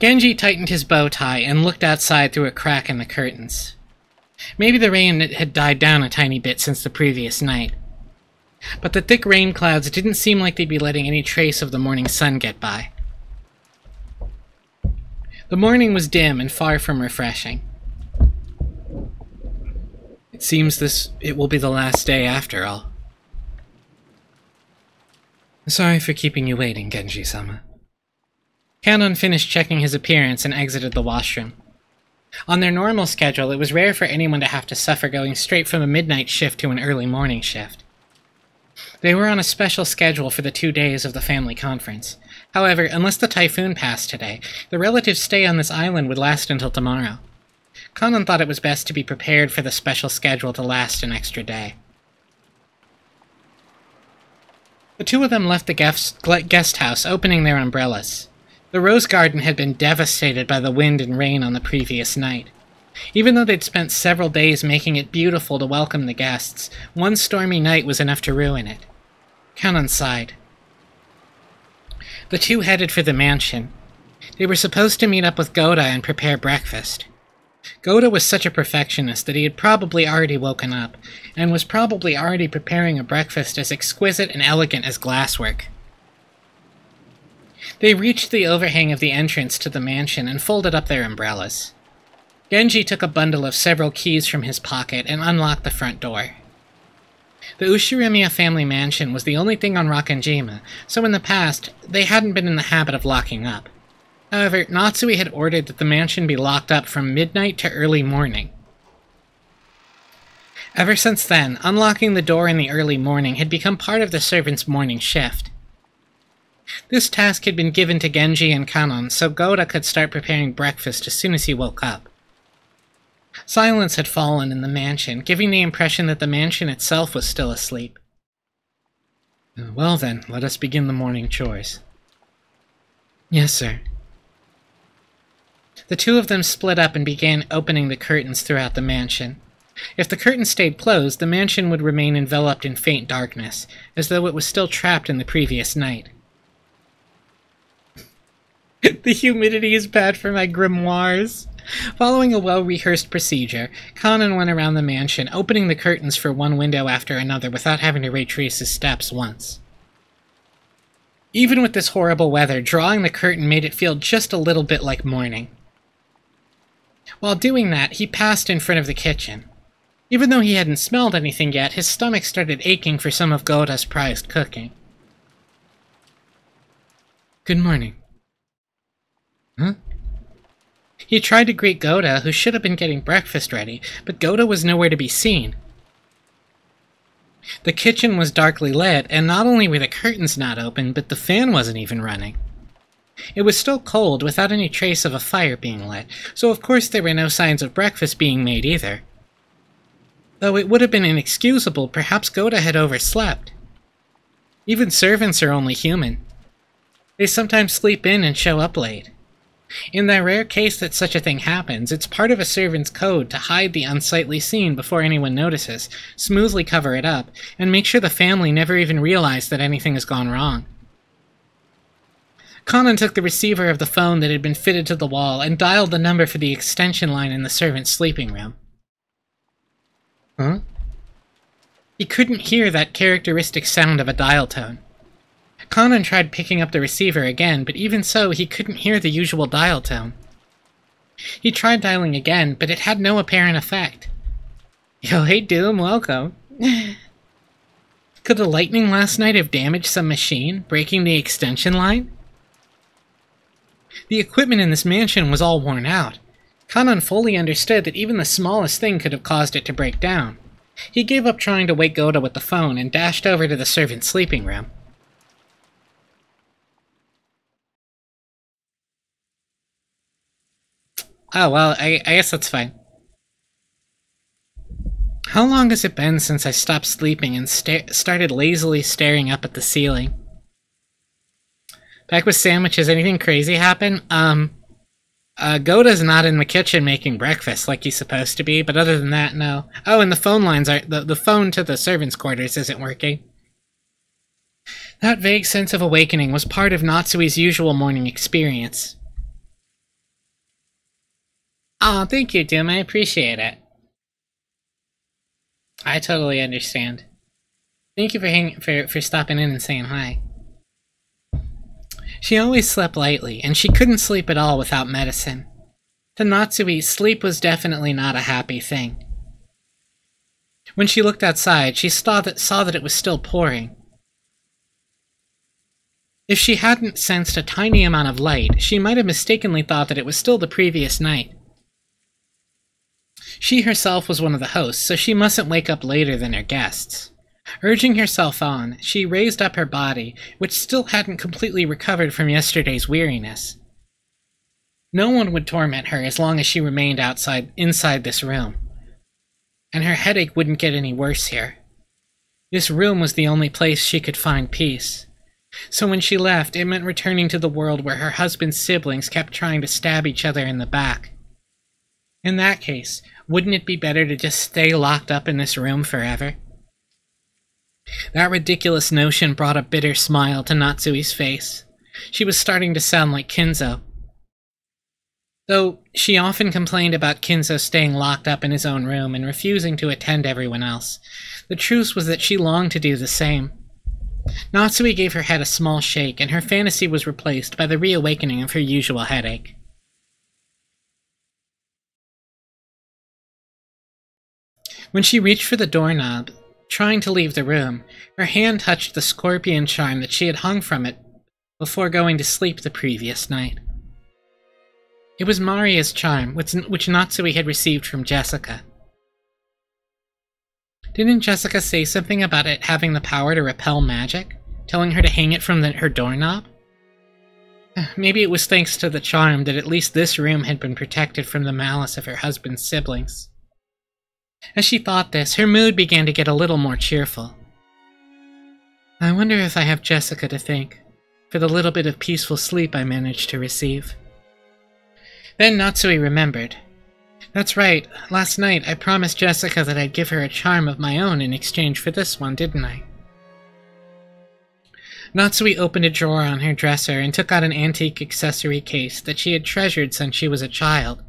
Genji tightened his bow tie and looked outside through a crack in the curtains. Maybe the rain had died down a tiny bit since the previous night. But the thick rain clouds didn't seem like they'd be letting any trace of the morning sun get by. The morning was dim and far from refreshing. It seems it will be the last day after all. Sorry for keeping you waiting, Genji-sama. Kanon finished checking his appearance and exited the washroom. On their normal schedule, it was rare for anyone to have to suffer going straight from a midnight shift to an early morning shift. They were on a special schedule for the 2 days of the family conference. However, unless the typhoon passed today, the relative's stay on this island would last until tomorrow. Kanon thought it was best to be prepared for the special schedule to last an extra day. The two of them left the guest house, opening their umbrellas. The rose garden had been devastated by the wind and rain on the previous night. Even though they'd spent several days making it beautiful to welcome the guests, one stormy night was enough to ruin it. Kanon sighed. The two headed for the mansion. They were supposed to meet up with Goda and prepare breakfast. Goda was such a perfectionist that he had probably already woken up, and was probably already preparing a breakfast as exquisite and elegant as glasswork. They reached the overhang of the entrance to the mansion and folded up their umbrellas. Genji took a bundle of several keys from his pocket and unlocked the front door. The Ushirimiya family mansion was the only thing on Rakanjima, so in the past, they hadn't been in the habit of locking up. However, Natsui had ordered that the mansion be locked up from midnight to early morning. Ever since then, unlocking the door in the early morning had become part of the servants' morning shift. This task had been given to Genji and Kanon, so Goda could start preparing breakfast as soon as he woke up. Silence had fallen in the mansion, giving the impression that the mansion itself was still asleep. Well then, let us begin the morning chores. Yes, sir. The two of them split up and began opening the curtains throughout the mansion. If the curtains stayed closed, the mansion would remain enveloped in faint darkness, as though it was still trapped in the previous night. The humidity is bad for my grimoires. Following a well-rehearsed procedure, Kanon went around the mansion, opening the curtains for one window after another without having to retrace his steps once. Even with this horrible weather, drawing the curtain made it feel just a little bit like morning. While doing that, he passed in front of the kitchen. Even though he hadn't smelled anything yet, his stomach started aching for some of Goda's prized cooking. Good morning. Huh? He tried to greet Goda, who should have been getting breakfast ready, but Goda was nowhere to be seen. The kitchen was darkly lit, and not only were the curtains not open, but the fan wasn't even running. It was still cold, without any trace of a fire being lit, so of course there were no signs of breakfast being made either. Though it would have been inexcusable, perhaps Goda had overslept. Even servants are only human. They sometimes sleep in and show up late. In the rare case that such a thing happens, it's part of a servant's code to hide the unsightly scene before anyone notices, smoothly cover it up, and make sure the family never even realize that anything has gone wrong. Kanon took the receiver of the phone that had been fitted to the wall and dialed the number for the extension line in the servants' sleeping room. Huh? He couldn't hear that characteristic sound of a dial tone. Kanon tried picking up the receiver again, but even so, he couldn't hear the usual dial tone. He tried dialing again, but it had no apparent effect. Yo, hey Doom, welcome. Could the lightning last night have damaged some machine, breaking the extension line? The equipment in this mansion was all worn out. Kanon fully understood that even the smallest thing could have caused it to break down. He gave up trying to wake Goda with the phone and dashed over to the servants' sleeping room. Oh, well, I guess that's fine. How long has it been since I stopped sleeping and started lazily staring up at the ceiling? Back with sandwiches, anything crazy happen? Goda's not in the kitchen making breakfast like he's supposed to be, but other than that, no. Oh, and the phone lines are... The phone to the servants' quarters isn't working. That vague sense of awakening was part of Natsui's usual morning experience. Aw, thank you, Doom. I appreciate it. I totally understand. Thank you for stopping in and saying hi. She always slept lightly, and she couldn't sleep at all without medicine. To Natsui, sleep was definitely not a happy thing. When she looked outside, she saw that it was still pouring. If she hadn't sensed a tiny amount of light, she might have mistakenly thought that it was still the previous night. She herself was one of the hosts, so she mustn't wake up later than her guests. Urging herself on, she raised up her body, which still hadn't completely recovered from yesterday's weariness. No one would torment her as long as she remained inside this room. And her headache wouldn't get any worse here. This room was the only place she could find peace. So when she left, it meant returning to the world where her husband's siblings kept trying to stab each other in the back. In that case, wouldn't it be better to just stay locked up in this room forever? That ridiculous notion brought a bitter smile to Natsui's face. She was starting to sound like Kinzo. Though she often complained about Kinzo staying locked up in his own room and refusing to attend everyone else, the truth was that she longed to do the same. Natsui gave her head a small shake, and her fantasy was replaced by the reawakening of her usual headache. When she reached for the doorknob, trying to leave the room, her hand touched the scorpion charm that she had hung from it before going to sleep the previous night. It was Maria's charm, which Natsui had received from Jessica. Didn't Jessica say something about it having the power to repel magic, telling her to hang it from her doorknob? Maybe it was thanks to the charm that at least this room had been protected from the malice of her husband's siblings. As she thought this, her mood began to get a little more cheerful. I wonder if I have Jessica to thank for the little bit of peaceful sleep I managed to receive. Then Natsui remembered. That's right, last night I promised Jessica that I'd give her a charm of my own in exchange for this one, didn't I? Natsui opened a drawer on her dresser and took out an antique accessory case that she had treasured since she was a child.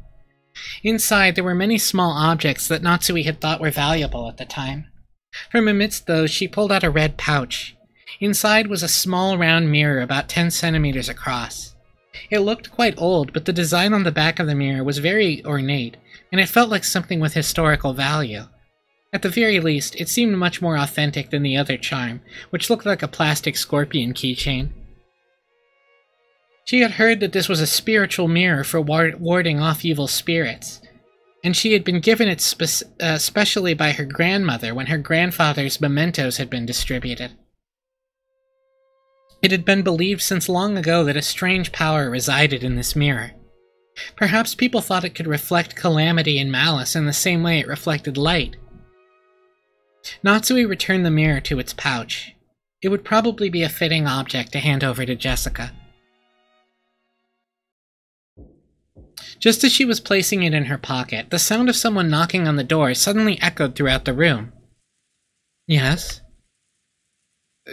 Inside, there were many small objects that Natsui had thought were valuable at the time. From amidst those, she pulled out a red pouch. Inside was a small round mirror about 10 centimeters across. It looked quite old, but the design on the back of the mirror was very ornate, and it felt like something with historical value. At the very least, it seemed much more authentic than the other charm, which looked like a plastic scorpion keychain. She had heard that this was a spiritual mirror for warding off evil spirits, and she had been given it specially by her grandmother when her grandfather's mementos had been distributed. It had been believed since long ago that a strange power resided in this mirror. Perhaps people thought it could reflect calamity and malice in the same way it reflected light. Natsui returned the mirror to its pouch. It would probably be a fitting object to hand over to Jessica. Just as she was placing it in her pocket, the sound of someone knocking on the door suddenly echoed throughout the room. Yes?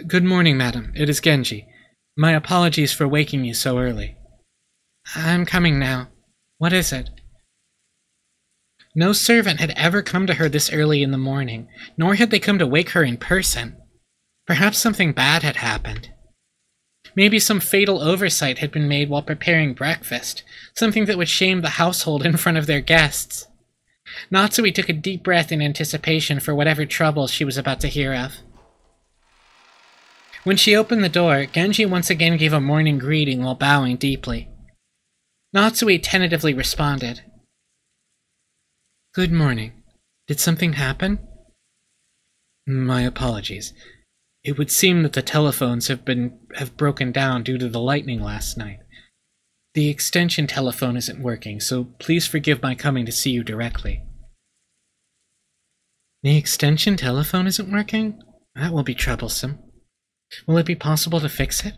Good morning, madam. It is Genji. My apologies for waking you so early. I'm coming now. What is it? No servant had ever come to her this early in the morning, nor had they come to wake her in person. Perhaps something bad had happened. Maybe some fatal oversight had been made while preparing breakfast, something that would shame the household in front of their guests. Natsui took a deep breath in anticipation for whatever trouble she was about to hear of. When she opened the door, Genji once again gave a morning greeting while bowing deeply. Natsui tentatively responded. Good morning. Did something happen? My apologies. It would seem that the telephones have broken down due to the lightning last night. The extension telephone isn't working, so please forgive my coming to see you directly. The extension telephone isn't working? That will be troublesome. Will it be possible to fix it?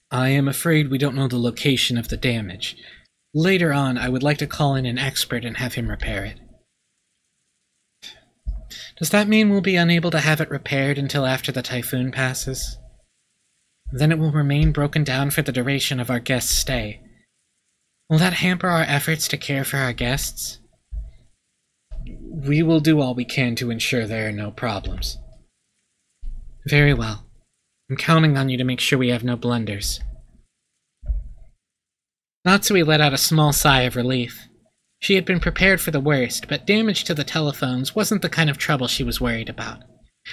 I am afraid we don't know the location of the damage. Later on, I would like to call in an expert and have him repair it. Does that mean we'll be unable to have it repaired until after the typhoon passes? Then it will remain broken down for the duration of our guest's stay. Will that hamper our efforts to care for our guests? We will do all we can to ensure there are no problems. Very well. I'm counting on you to make sure we have no blunders. Natsui let out a small sigh of relief. She had been prepared for the worst, but damage to the telephones wasn't the kind of trouble she was worried about.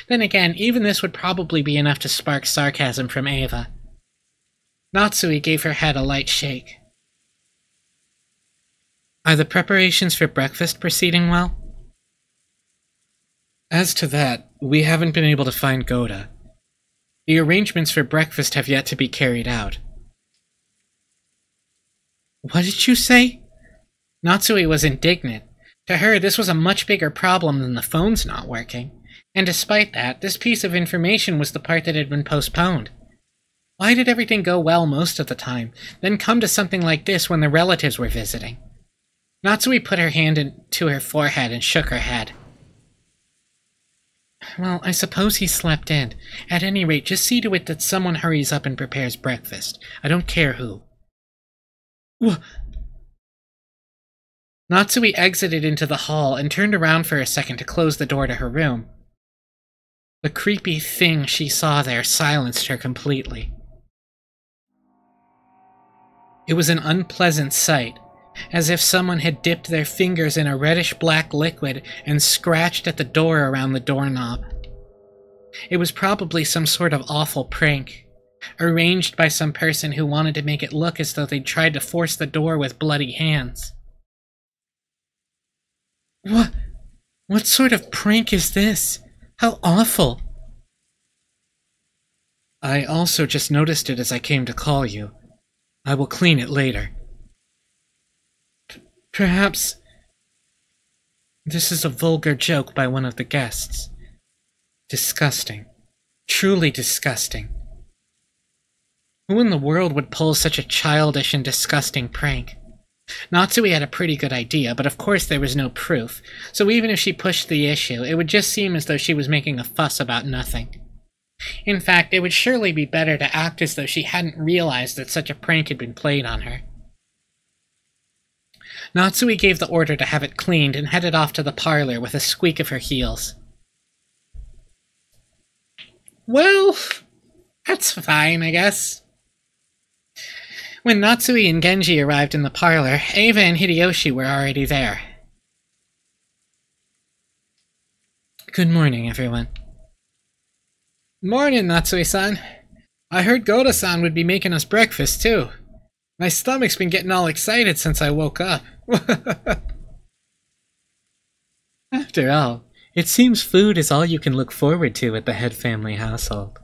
Then again, even this would probably be enough to spark sarcasm from Eva. Natsui gave her head a light shake. Are the preparations for breakfast proceeding well? As to that, we haven't been able to find Goda. The arrangements for breakfast have yet to be carried out. What did you say? Natsui was indignant. To her, this was a much bigger problem than the phones not working. And despite that, this piece of information was the part that had been postponed. Why did everything go well most of the time, then come to something like this when the relatives were visiting? Natsui put her hand to her forehead and shook her head. Well, I suppose he slept in. At any rate, just see to it that someone hurries up and prepares breakfast. I don't care who. Natsui exited into the hall and turned around for a second to close the door to her room. The creepy thing she saw there silenced her completely. It was an unpleasant sight, as if someone had dipped their fingers in a reddish-black liquid and scratched at the door around the doorknob. It was probably some sort of awful prank, arranged by some person who wanted to make it look as though they'd tried to force the door with bloody hands. What sort of prank is this? How awful! I also just noticed it as I came to call you. I will clean it later. Perhaps this is a vulgar joke by one of the guests. Disgusting. Truly disgusting. Who in the world would pull such a childish and disgusting prank? Natsui had a pretty good idea, but of course there was no proof, so even if she pushed the issue, it would just seem as though she was making a fuss about nothing. In fact, it would surely be better to act as though she hadn't realized that such a prank had been played on her. Natsui gave the order to have it cleaned and headed off to the parlor with a squeak of her heels. Well, that's fine, I guess. When Natsui and Genji arrived in the parlor, Eva and Hideyoshi were already there. Good morning, everyone. Morning, Natsui-san. I heard Goda-san would be making us breakfast, too. My stomach's been getting all excited since I woke up. After all, it seems food is all you can look forward to at the head family household.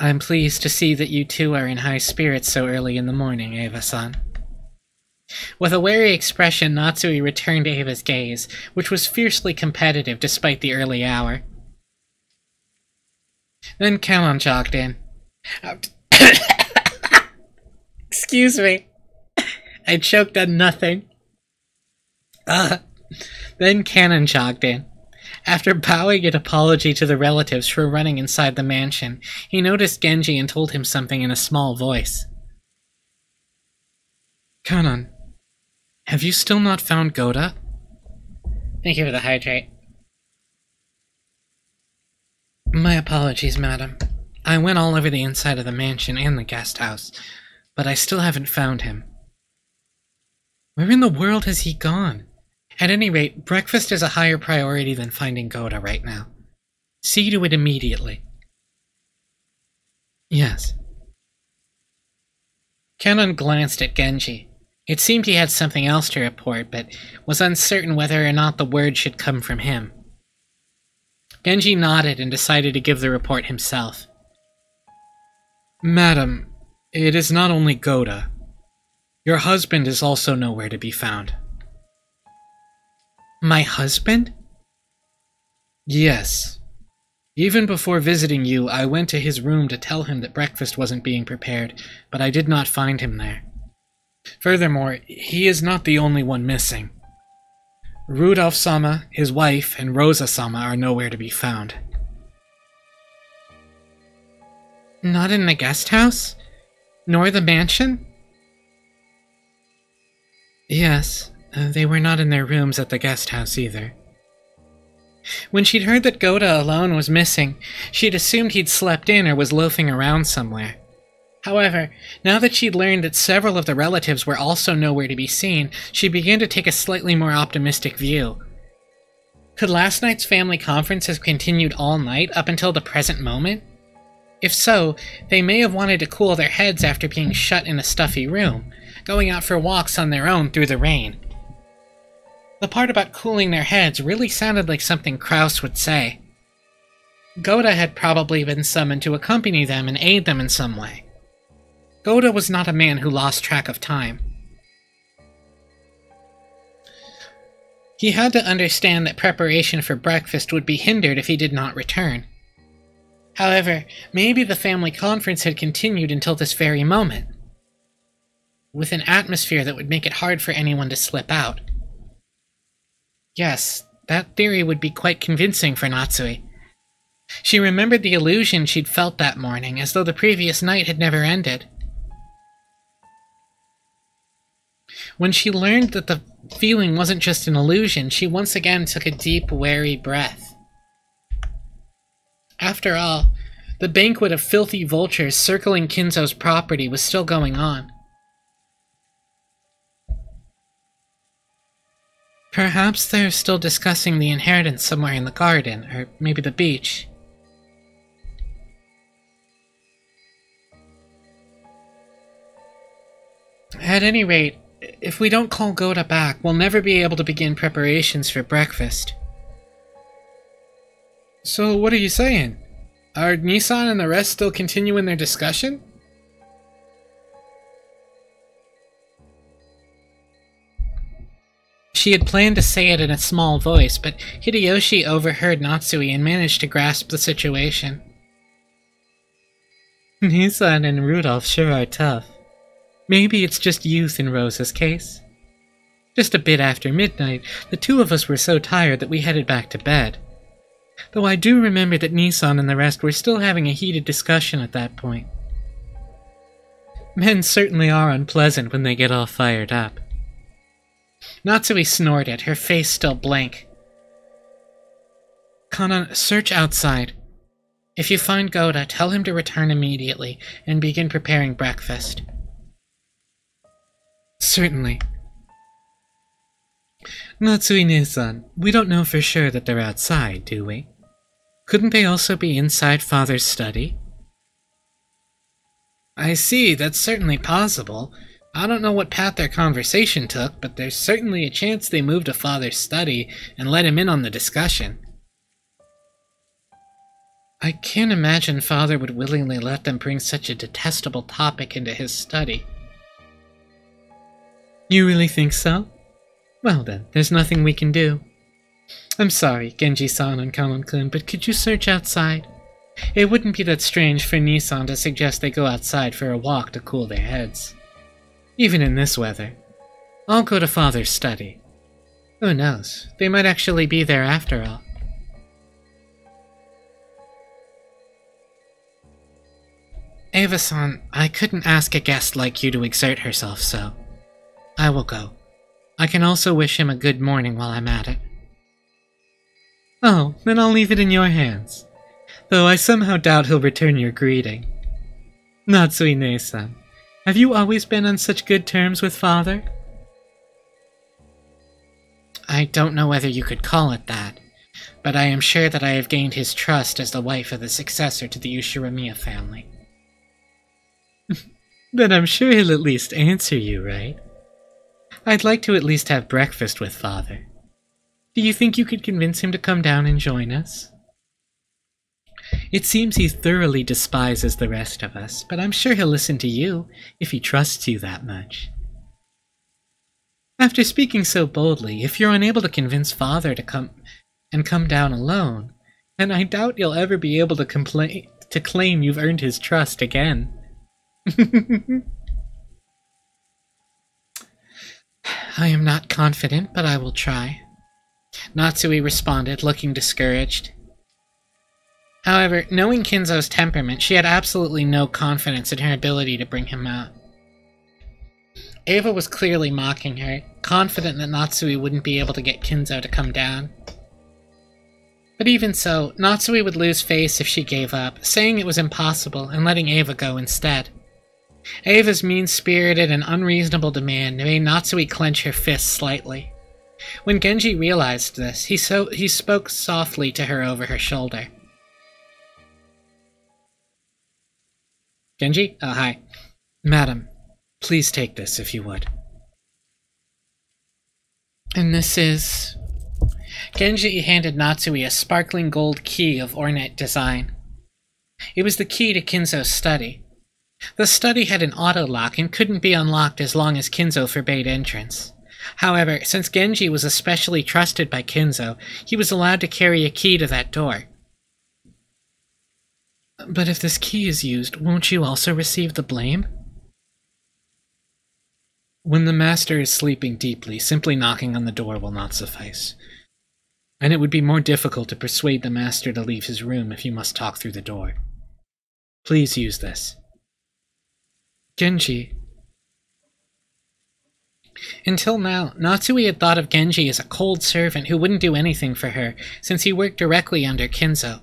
I'm pleased to see that you two are in high spirits so early in the morning, Eva-san. With a wary expression, Natsui returned Eva's gaze, which was fiercely competitive despite the early hour. Then Kanon jogged in. Excuse me. I choked on nothing. Then Kanon jogged in. After bowing an apology to the relatives for running inside the mansion, he noticed Genji and told him something in a small voice. Kanon, have you still not found Goda? Thank you for the hydrate. My apologies, madam. I went all over the inside of the mansion and the guest house, but I still haven't found him. Where in the world has he gone? At any rate, breakfast is a higher priority than finding Goda right now. See to it immediately. Yes. Kanon glanced at Genji. It seemed he had something else to report, but was uncertain whether or not the word should come from him. Genji nodded and decided to give the report himself. Madam, it is not only Goda. Your husband is also nowhere to be found. My husband? Yes. Even before visiting you, I went to his room to tell him that breakfast wasn't being prepared, but I did not find him there. Furthermore, he is not the only one missing. Rudolph-sama, his wife, and Rosa-sama are nowhere to be found. Not in the guest house? Nor the mansion? Yes, they were not in their rooms at the guest house either. When she'd heard that Goda alone was missing, she'd assumed he'd slept in or was loafing around somewhere. However, now that she'd learned that several of the relatives were also nowhere to be seen, she began to take a slightly more optimistic view. Could last night's family conference have continued all night up until the present moment? If so, they may have wanted to cool their heads after being shut in a stuffy room, going out for walks on their own through the rain. The part about cooling their heads really sounded like something Kraus would say. Goda had probably been summoned to accompany them and aid them in some way. Goda was not a man who lost track of time. He had to understand that preparation for breakfast would be hindered if he did not return. However, maybe the family conference had continued until this very moment, with an atmosphere that would make it hard for anyone to slip out. Yes, that theory would be quite convincing for Natsui. She remembered the illusion she'd felt that morning, as though the previous night had never ended. When she learned that the feeling wasn't just an illusion, she once again took a deep, wary breath. After all, the banquet of filthy vultures circling Kinzo's property was still going on. Perhaps they're still discussing the inheritance somewhere in the garden, or maybe the beach. At any rate, if we don't call Goda back, we'll never be able to begin preparations for breakfast. So what are you saying? Are Nissan and the rest still continuing their discussion? She had planned to say it in a small voice, but Hideyoshi overheard Natsui and managed to grasp the situation. Nissan and Rudolph sure are tough. Maybe it's just youth in Rosa's case. Just a bit after midnight, the two of us were so tired that we headed back to bed. Though I do remember that Nissan and the rest were still having a heated discussion at that point. Men certainly are unpleasant when they get all fired up. Natsui snorted, her face still blank. Kanan, search outside. If you find Goda, tell him to return immediately and begin preparing breakfast. Certainly. Natsui-ne-san, we don't know for sure that they're outside, do we? Couldn't they also be inside Father's study? I see, that's certainly possible. I don't know what path their conversation took, but there's certainly a chance they moved to Father's study and let him in on the discussion. I can't imagine Father would willingly let them bring such a detestable topic into his study. You really think so? Well then, there's nothing we can do. I'm sorry, Genji-san and Kanon-kun, but could you search outside? It wouldn't be that strange for Nissan to suggest they go outside for a walk to cool their heads. Even in this weather. I'll go to Father's study. Who knows, they might actually be there after all. Eva-san, I couldn't ask a guest like you to exert herself so. I will go. I can also wish him a good morning while I'm at it. Oh, then I'll leave it in your hands. Though I somehow doubt he'll return your greeting. Natsui-ne-san, have you always been on such good terms with Father? I don't know whether you could call it that, but I am sure that I have gained his trust as the wife of the successor to the Ushiramiya family. Then I'm sure he'll at least answer you, right? I'd like to at least have breakfast with Father. Do you think you could convince him to come down and join us? It seems he thoroughly despises the rest of us, but I'm sure he'll listen to you, if he trusts you that much. After speaking so boldly, if you're unable to convince Father to come down alone, then I doubt you'll ever be able to claim you've earned his trust again. I am not confident, but I will try. Natsui responded, looking discouraged. However, knowing Kinzo's temperament, she had absolutely no confidence in her ability to bring him out. Ava was clearly mocking her, confident that Natsui wouldn't be able to get Kinzo to come down. But even so, Natsui would lose face if she gave up, saying it was impossible and letting Ava go instead. Ava's mean-spirited and unreasonable demand made Natsui clench her fists slightly. When Genji realized this, he spoke softly to her over her shoulder. Genji? Oh, hi. Madam, please take this if you would. And this is... Genji handed Natsui a sparkling gold key of ornate design. It was the key to Kinzo's study. The study had an auto-lock and couldn't be unlocked as long as Kinzo forbade entrance. However, since Genji was especially trusted by Kinzo, he was allowed to carry a key to that door. But if this key is used, won't you also receive the blame? When the master is sleeping deeply, simply knocking on the door will not suffice. And it would be more difficult to persuade the master to leave his room if you must talk through the door. Please use this. Genji. Until now, Natsui had thought of Genji as a cold servant who wouldn't do anything for her, since he worked directly under Kinzo.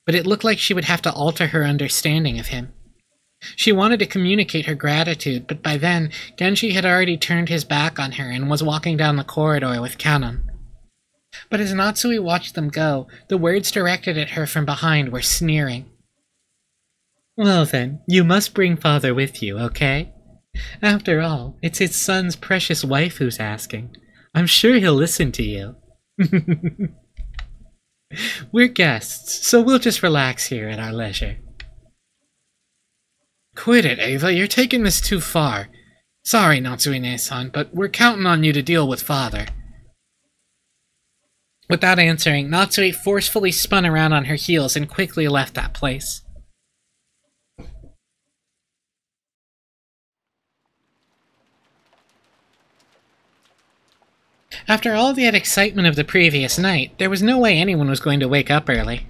But it looked like she would have to alter her understanding of him. She wanted to communicate her gratitude, but by then, Genji had already turned his back on her and was walking down the corridor with Kanon. But as Natsui watched them go, the words directed at her from behind were sneering. Well then, you must bring father with you, okay? After all, it's his son's precious wife who's asking. I'm sure he'll listen to you. We're guests, so we'll just relax here at our leisure. Quit it, Ava. You're taking this too far. Sorry, Natsui-ne-san, but we're counting on you to deal with father. Without answering, Natsui forcefully spun around on her heels and quickly left that place. After all the excitement of the previous night, there was no way anyone was going to wake up early.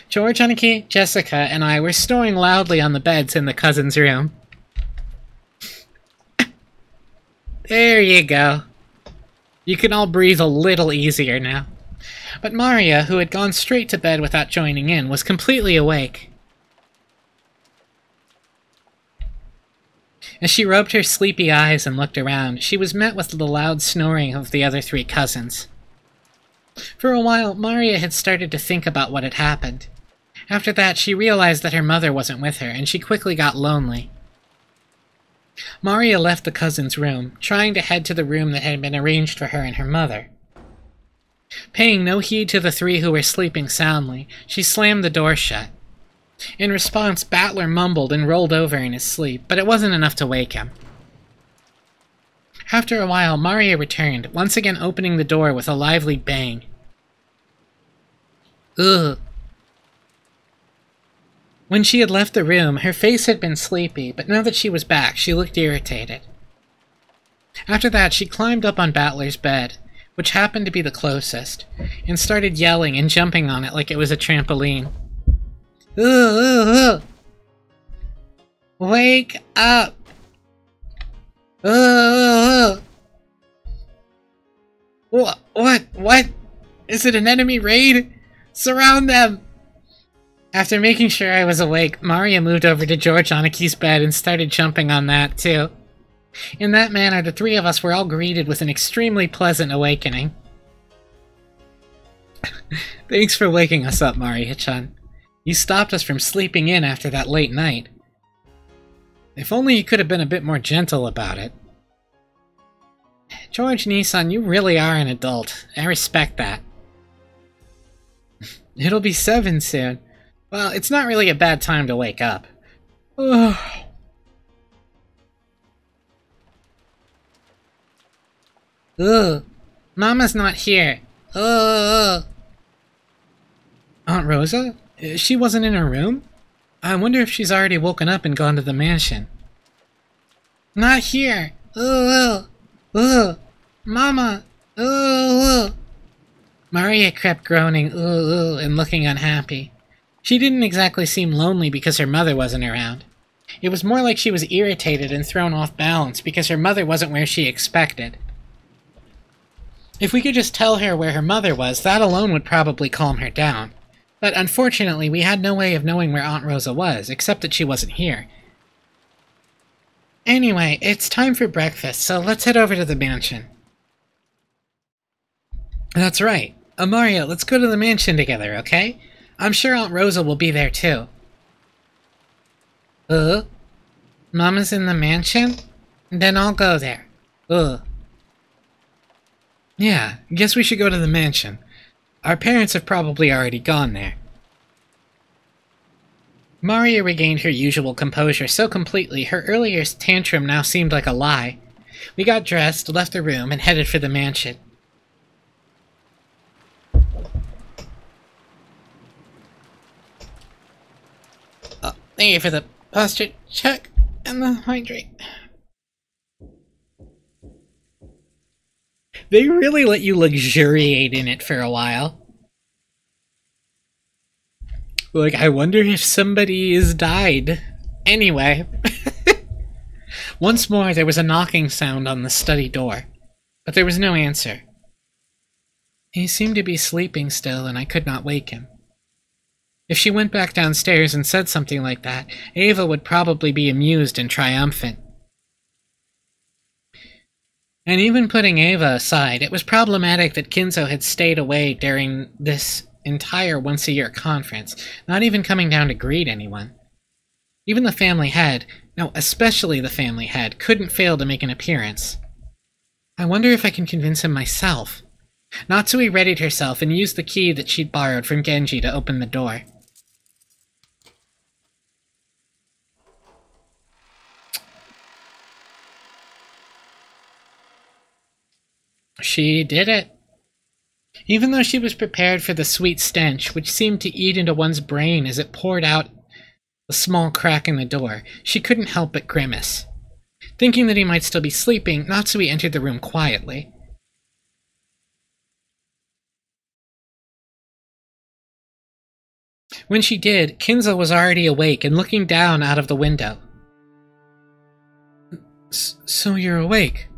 George, Aniki, Jessica, and I were snoring loudly on the beds in the cousin's room. There you go. You can all breathe a little easier now. But Maria, who had gone straight to bed without joining in, was completely awake. As she rubbed her sleepy eyes and looked around, she was met with the loud snoring of the other three cousins. For a while, Maria had started to think about what had happened. After that, she realized that her mother wasn't with her, and she quickly got lonely. Maria left the cousin's room, trying to head to the room that had been arranged for her and her mother. Paying no heed to the three who were sleeping soundly, she slammed the door shut. In response, Battler mumbled and rolled over in his sleep, but it wasn't enough to wake him. After a while, Maria returned, once again opening the door with a lively bang. Ugh. When she had left the room, her face had been sleepy, but now that she was back, she looked irritated. After that, she climbed up on Battler's bed, which happened to be the closest, and started yelling and jumping on it like it was a trampoline. Ugh! Wake up! Ugh! What? Is it an enemy raid? Surround them! After making sure I was awake, Maria moved over to George Aniki's bed and started jumping on that, too. In that manner, the three of us were all greeted with an extremely pleasant awakening. Thanks for waking us up, Maria-chan. You stopped us from sleeping in after that late night. If only you could have been a bit more gentle about it. George Nissan, you really are an adult. I respect that. It'll be 7 soon. Well, it's not really a bad time to wake up. Ugh. Ugh. Mama's not here. Ugh. Aunt Rosa? She wasn't in her room? I wonder if she's already woken up and gone to the mansion. Not here! Ugh! Ugh! Mama! Ugh! Maria kept groaning and looking unhappy. She didn't exactly seem lonely because her mother wasn't around. It was more like she was irritated and thrown off balance because her mother wasn't where she expected. If we could just tell her where her mother was, that alone would probably calm her down. But unfortunately, we had no way of knowing where Aunt Rosa was, except that she wasn't here. Anyway, it's time for breakfast, so let's head over to the mansion. That's right. Mario, let's go to the mansion together, okay? I'm sure Aunt Rosa will be there too. Mama's in the mansion? Then I'll go there. Yeah, guess we should go to the mansion. Our parents have probably already gone there. Maria regained her usual composure so completely, her earlier tantrum now seemed like a lie. We got dressed, left the room, and headed for the mansion. Thank you for the posture check and the hydrate. They really let you luxuriate in it for a while. Like, I wonder if somebody has died. Anyway. Once more, there was a knocking sound on the study door, but there was no answer. He seemed to be sleeping still, and I could not wake him. If she went back downstairs and said something like that, Ava would probably be amused and triumphant. And even putting Ava aside, it was problematic that Kinzo had stayed away during this entire once-a-year conference, not even coming down to greet anyone. Even the family head, no, especially the family head, couldn't fail to make an appearance. I wonder if I can convince him myself. Natsui readied herself and used the key that she'd borrowed from Genji to open the door. She did it. Even though she was prepared for the sweet stench, which seemed to eat into one's brain as it poured out a small crack in the door, she couldn't help but grimace. Thinking that he might still be sleeping, Natsui entered the room quietly. When she did, Kinzo was already awake and looking down out of the window. So you're awake.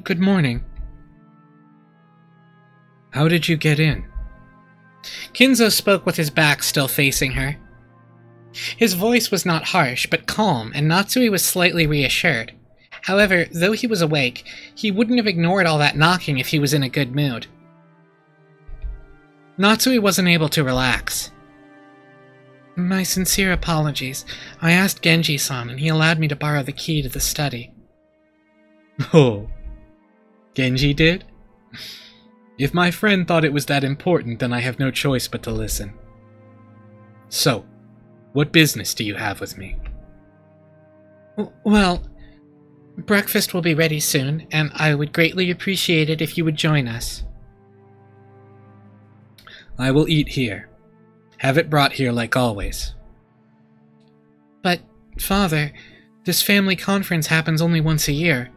Good morning. How did you get in? Kinzo spoke with his back still facing her. His voice was not harsh, but calm, and Natsui was slightly reassured. However, though he was awake, he wouldn't have ignored all that knocking if he was in a good mood. Natsui wasn't able to relax. My sincere apologies. I asked Genji-san, and he allowed me to borrow the key to the study. Oh. Genji did? If my friend thought it was that important, then I have no choice but to listen. So, what business do you have with me? Well, breakfast will be ready soon, and I would greatly appreciate it if you would join us. I will eat here. Have it brought here like always. But, Father, this family conference happens only once a year.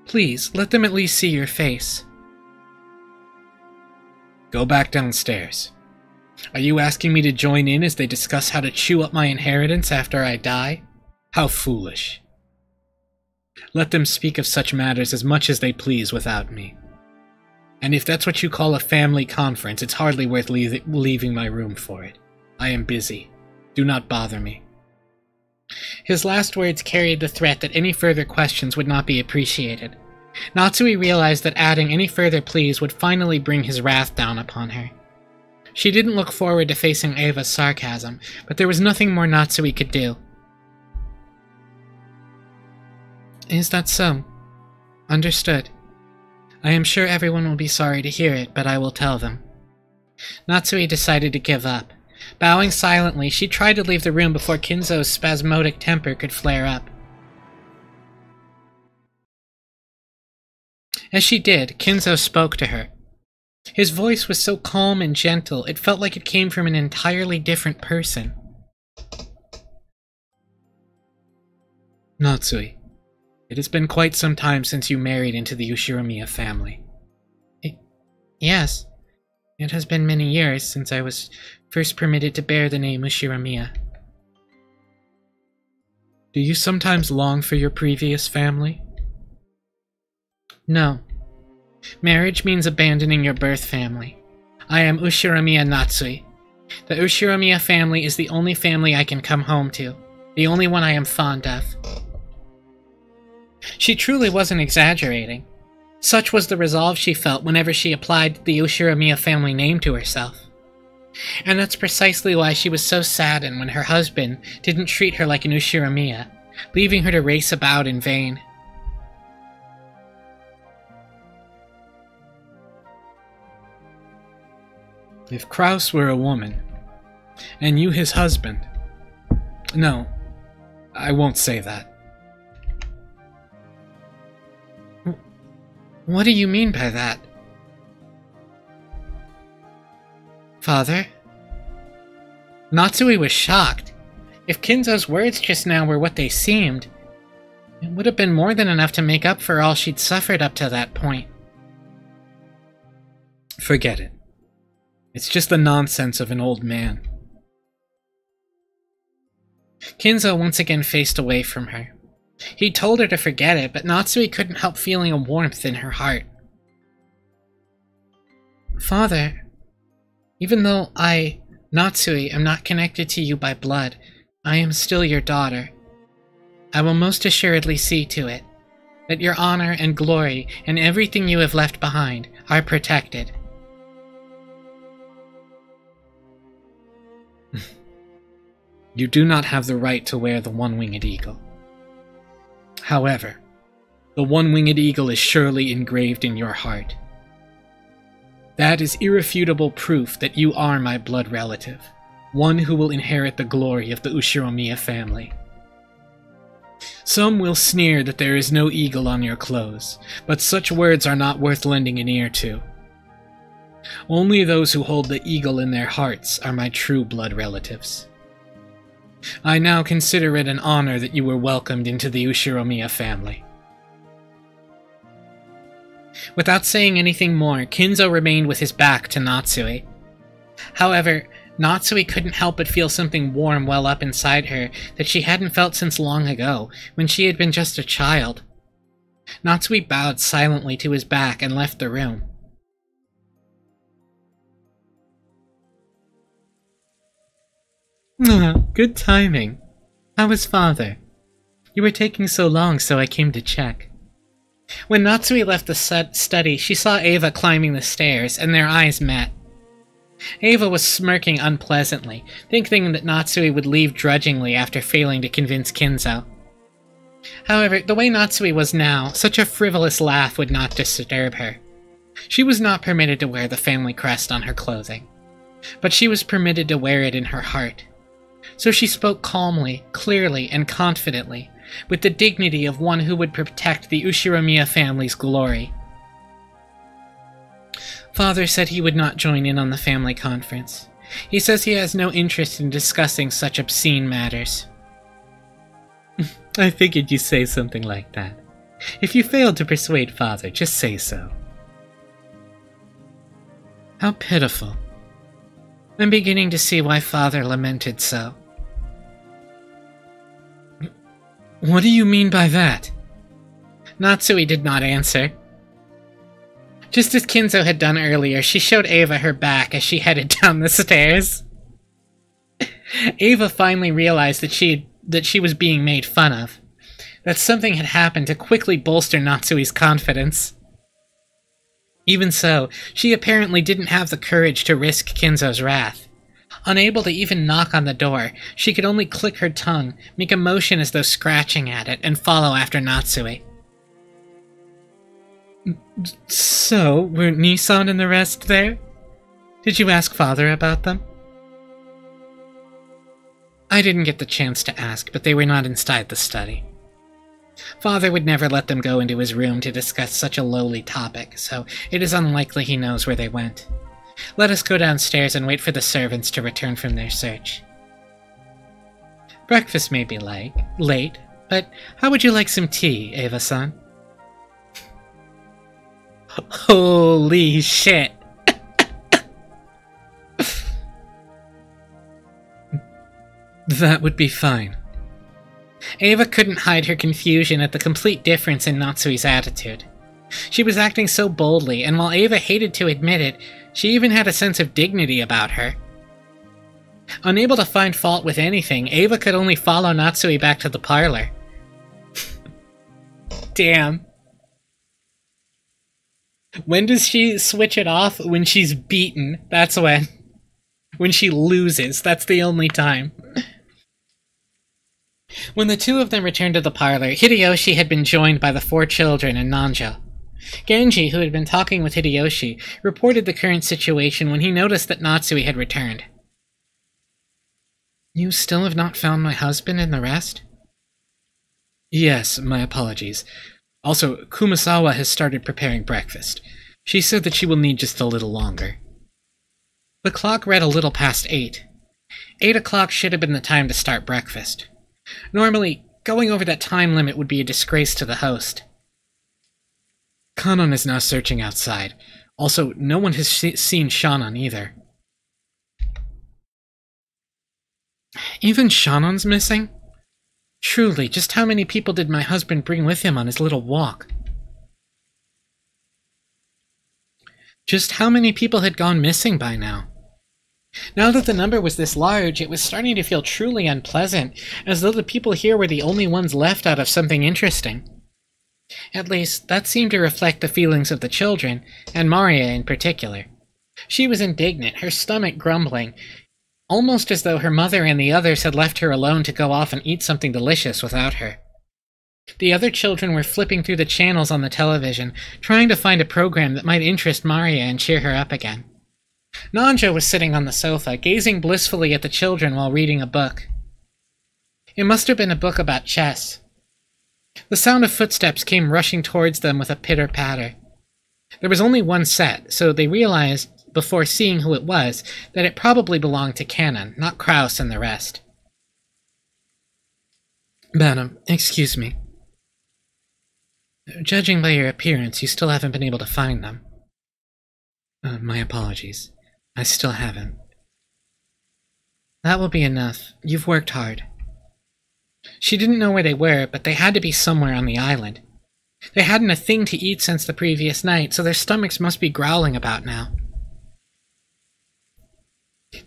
Please, let them at least see your face. Go back downstairs. Are you asking me to join in as they discuss how to chew up my inheritance after I die? How foolish. Let them speak of such matters as much as they please without me. And if that's what you call a family conference, it's hardly worth leaving my room for it. I am busy. Do not bother me. His last words carried the threat that any further questions would not be appreciated. Natsui realized that adding any further pleas would finally bring his wrath down upon her. She didn't look forward to facing Ava's sarcasm, but there was nothing more Natsui could do. Is that so? Understood. I am sure everyone will be sorry to hear it, but I will tell them. Natsui decided to give up. Bowing silently, she tried to leave the room before Kinzo's spasmodic temper could flare up. As she did, Kinzo spoke to her. His voice was so calm and gentle, it felt like it came from an entirely different person. Natsui, it has been quite some time since you married into the Ushiromiya family. Yes. It has been many years since I was first permitted to bear the name Ushiramiya. Do you sometimes long for your previous family? No. Marriage means abandoning your birth family. I am Ushiramiya Natsui. The Ushiramiya family is the only family I can come home to, the only one I am fond of. She truly wasn't exaggerating. Such was the resolve she felt whenever she applied the Ushiramiya family name to herself. And that's precisely why she was so saddened when her husband didn't treat her like an Ushiramiya, leaving her to race about in vain. If Kraus were a woman, and you his husband... No, I won't say that. What do you mean by that? Father? Natsui was shocked. If Kinzo's words just now were what they seemed, it would have been more than enough to make up for all she'd suffered up to that point. Forget it. It's just the nonsense of an old man. Kinzo once again faced away from her. He told her to forget it, but Natsui couldn't help feeling a warmth in her heart. Father, even though I, Natsui, am not connected to you by blood, I am still your daughter. I will most assuredly see to it that your honor and glory and everything you have left behind are protected. You do not have the right to wear the one-winged eagle. However, the one-winged eagle is surely engraved in your heart. That is irrefutable proof that you are my blood relative, one who will inherit the glory of the Ushiramiya family. Some will sneer that there is no eagle on your clothes, but such words are not worth lending an ear to. Only those who hold the eagle in their hearts are my true blood relatives. I now consider it an honor that you were welcomed into the Ushiramiya family. Without saying anything more, Kinzo remained with his back to Natsui. However, Natsui couldn't help but feel something warm well up inside her that she hadn't felt since long ago, when she had been just a child. Natsui bowed silently to his back and left the room. Good timing. How was father? You were taking so long, so I came to check. When Natsui left the study, she saw Ava climbing the stairs, and their eyes met. Ava was smirking unpleasantly, thinking that Natsui would leave drudgingly after failing to convince Kinzo. However, the way Natsui was now, such a frivolous laugh would not disturb her. She was not permitted to wear the family crest on her clothing, but she was permitted to wear it in her heart. So she spoke calmly, clearly, and confidently, with the dignity of one who would protect the Ushiramiya family's glory. Father said he would not join in on the family conference. He says he has no interest in discussing such obscene matters. I figured you'd say something like that. If you failed to persuade Father, just say so. How pitiful. I'm beginning to see why Father lamented so. What do you mean by that? Natsui did not answer. Just as Kinzo had done earlier, she showed Ava her back as she headed down the stairs. Ava finally realized that she was being made fun of. That something had happened to quickly bolster Natsui's confidence. Even so, she apparently didn't have the courage to risk Kinzo's wrath. Unable to even knock on the door, she could only click her tongue, make a motion as though scratching at it, and follow after Natsui. So, were Nissan and the rest there? Did you ask Father about them? I didn't get the chance to ask, but they were not inside the study. Father would never let them go into his room to discuss such a lowly topic, so it is unlikely he knows where they went. Let us go downstairs and wait for the servants to return from their search. Breakfast may be late, but how would you like some tea, Ava-san? Holy shit! That would be fine. Ava couldn't hide her confusion at the complete difference in Natsui's attitude. She was acting so boldly, and while Ava hated to admit it, she even had a sense of dignity about her. Unable to find fault with anything, Ava could only follow Natsui back to the parlor. Damn. When does she switch it off? When she's beaten. That's when. When she loses. That's the only time. When the two of them returned to the parlor, Hideyoshi had been joined by the 4 children and Nanjo. Genji, who had been talking with Hideyoshi, reported the current situation when he noticed that Natsui had returned. You still have not found my husband and the rest? Yes, my apologies. Also, Kumasawa has started preparing breakfast. She said that she will need just a little longer. The clock read a little past 8. 8 o'clock should have been the time to start breakfast. Normally, going over that time limit would be a disgrace to the host. Kanon is now searching outside. Also, no one has seen Shannon either. Even Shannon's missing? Truly, just how many people did my husband bring with him on his little walk? Just how many people had gone missing by now? Now that the number was this large, it was starting to feel truly unpleasant, as though the people here were the only ones left out of something interesting. At least, that seemed to reflect the feelings of the children, and Maria in particular. She was indignant, her stomach grumbling, almost as though her mother and the others had left her alone to go off and eat something delicious without her. The other children were flipping through the channels on the television, trying to find a program that might interest Maria and cheer her up again. Nanjo was sitting on the sofa, gazing blissfully at the children while reading a book. It must have been a book about chess. The sound of footsteps came rushing towards them with a pitter-patter. There was only one set, so they realized, before seeing who it was, that it probably belonged to Kanon, not Kraus and the rest. Madam, excuse me. Judging by your appearance, you still haven't been able to find them. My apologies. I still haven't. That will be enough. You've worked hard. She didn't know where they were, but they had to be somewhere on the island. They hadn't a thing to eat since the previous night, so their stomachs must be growling about now.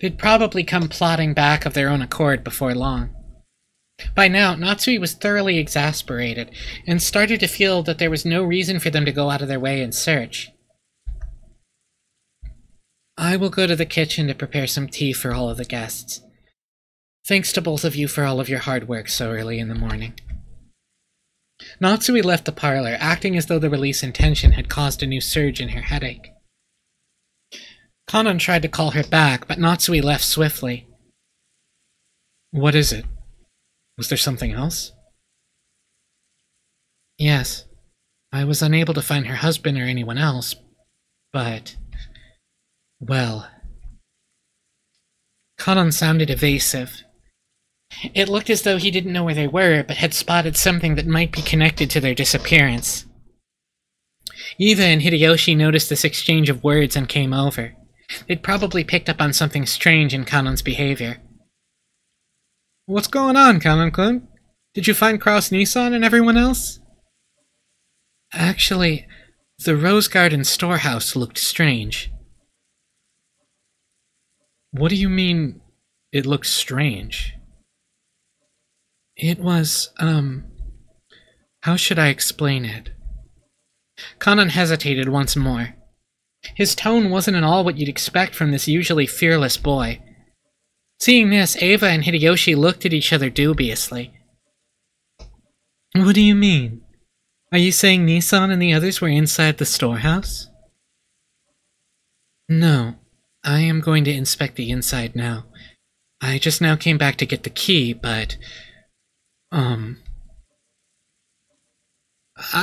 They'd probably come plodding back of their own accord before long. By now, Natsui was thoroughly exasperated, and started to feel that there was no reason for them to go out of their way and search. I will go to the kitchen to prepare some tea for all of the guests. Thanks to both of you for all of your hard work so early in the morning. Natsui left the parlor, acting as though the release in tension had caused a new surge in her headache. Kanon tried to call her back, but Natsui left swiftly. What is it? Was there something else? Yes. I was unable to find her husband or anyone else, but... well... Kanon sounded evasive. It looked as though he didn't know where they were, but had spotted something that might be connected to their disappearance. Eva and Hideyoshi noticed this exchange of words and came over. They'd probably picked up on something strange in Kanon's behavior. What's going on, Kanon-kun? Did you find Kraus Nissan and everyone else? Actually, the Rose Garden storehouse looked strange. What do you mean, it looked strange? It was, how should I explain it? Kanon hesitated once more. His tone wasn't at all what you'd expect from this usually fearless boy. Seeing this, Ava and Hideyoshi looked at each other dubiously. What do you mean? Are you saying Nissan and the others were inside the storehouse? No, I am going to inspect the inside now. I just now came back to get the key, but... I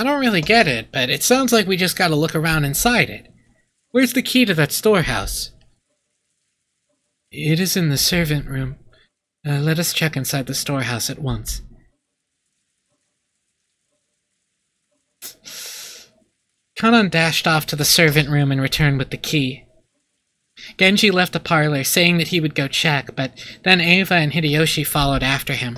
don't really get it, but it sounds like we just gotta look around inside it. Where's the key to that storehouse? It is in the servant room. Let us check inside the storehouse at once. Kanon dashed off to the servant room and returned with the key. Genji left the parlor, saying that he would go check, but then Eva and Hideyoshi followed after him.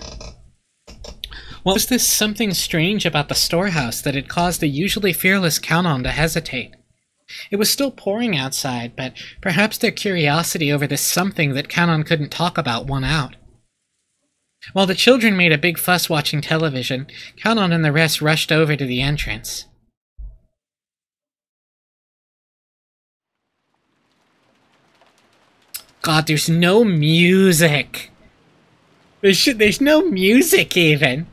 What was this something strange about the storehouse that had caused the usually fearless Kanon to hesitate? It was still pouring outside, but perhaps their curiosity over this something that Kanon couldn't talk about won out. While the children made a big fuss watching television, Kanon and the rest rushed over to the entrance. God, there's no music! There's no music, even!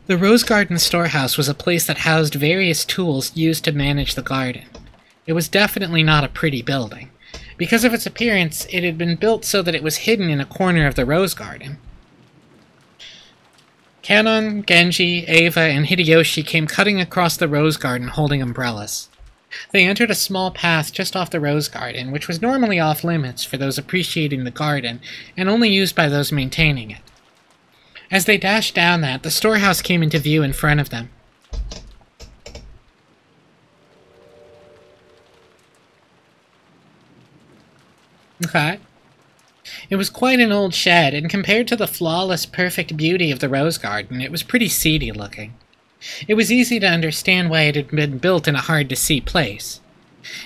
The Rose Garden storehouse was a place that housed various tools used to manage the garden. It was definitely not a pretty building. Because of its appearance, it had been built so that it was hidden in a corner of the Rose Garden. Kanon, Genji, Eva, and Hideyoshi came cutting across the Rose Garden holding umbrellas. They entered a small path just off the Rose Garden, which was normally off-limits for those appreciating the garden, and only used by those maintaining it. As they dashed down that, the storehouse came into view in front of them. Okay. It was quite an old shed, and compared to the flawless, perfect beauty of the Rose Garden, it was pretty seedy looking. It was easy to understand why it had been built in a hard-to-see place.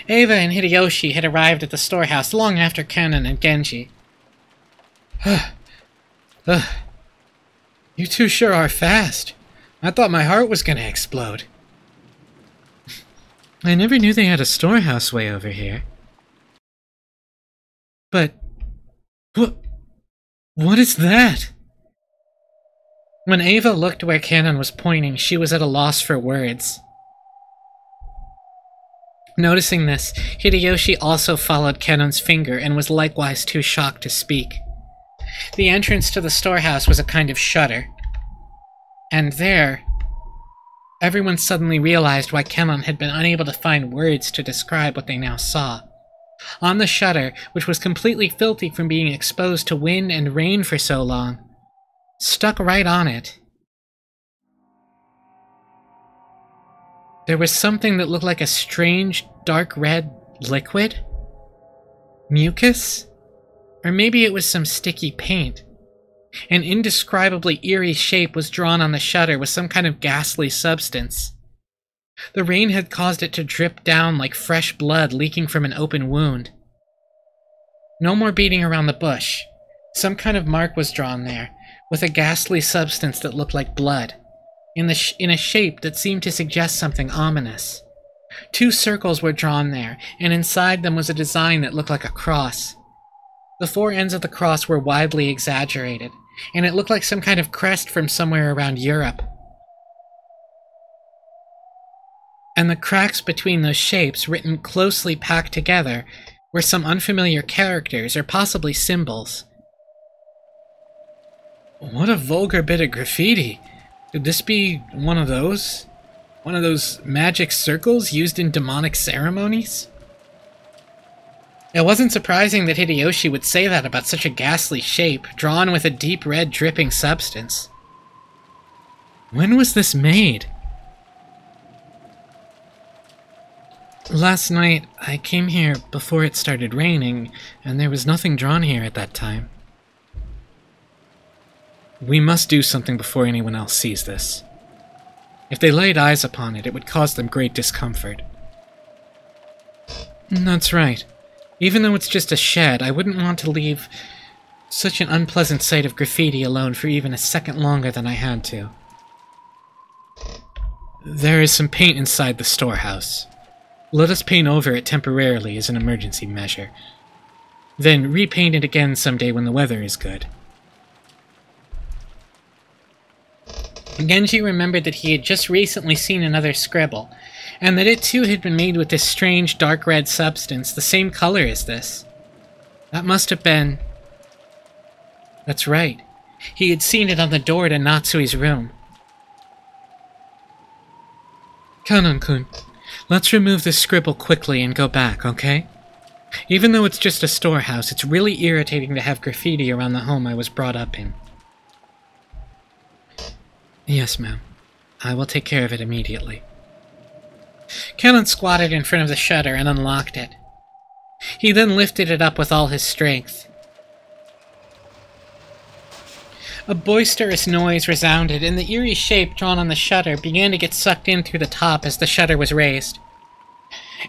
Eva and Hideyoshi had arrived at the storehouse long after Kanon and Genji. You two sure are fast. I thought my heart was gonna explode. I never knew they had a storehouse way over here. But... What is that? When Eva looked where Kanon was pointing, she was at a loss for words. Noticing this, Hideyoshi also followed Kanon's finger and was likewise too shocked to speak. The entrance to the storehouse was a kind of shutter. And there, everyone suddenly realized why Kanon had been unable to find words to describe what they now saw. On the shutter, which was completely filthy from being exposed to wind and rain for so long, stuck right on it, there was something that looked like a strange, dark red liquid? Mucus? Or maybe it was some sticky paint. An indescribably eerie shape was drawn on the shutter with some kind of ghastly substance. The rain had caused it to drip down like fresh blood leaking from an open wound. No more beating around the bush. Some kind of mark was drawn there, with a ghastly substance that looked like blood, in a shape that seemed to suggest something ominous. 2 circles were drawn there, and inside them was a design that looked like a cross. The 4 ends of the cross were widely exaggerated, and it looked like some kind of crest from somewhere around Europe. And the cracks between those shapes, written closely packed together, were some unfamiliar characters or possibly symbols. What a vulgar bit of graffiti! Could this be one of those? One of those magic circles used in demonic ceremonies? It wasn't surprising that Hideyoshi would say that about such a ghastly shape, drawn with a deep red dripping substance. When was this made? Last night, I came here before it started raining, and there was nothing drawn here at that time. We must do something before anyone else sees this. If they laid eyes upon it, it would cause them great discomfort. That's right. Even though it's just a shed, I wouldn't want to leave such an unpleasant sight of graffiti alone for even a second longer than I had to. There is some paint inside the storehouse. Let us paint over it temporarily as an emergency measure. Then repaint it again someday when the weather is good. Genji remembered that he had just recently seen another scribble, and that it too had been made with this strange dark red substance, the same color as this. That must have been... That's right. He had seen it on the door to Natsui's room. Kanon-kun, let's remove this scribble quickly and go back, okay? Even though it's just a storehouse, it's really irritating to have graffiti around the home I was brought up in. Yes, ma'am. I will take care of it immediately. Kanon squatted in front of the shutter and unlocked it. He then lifted it up with all his strength. A boisterous noise resounded, and the eerie shape drawn on the shutter began to get sucked in through the top as the shutter was raised.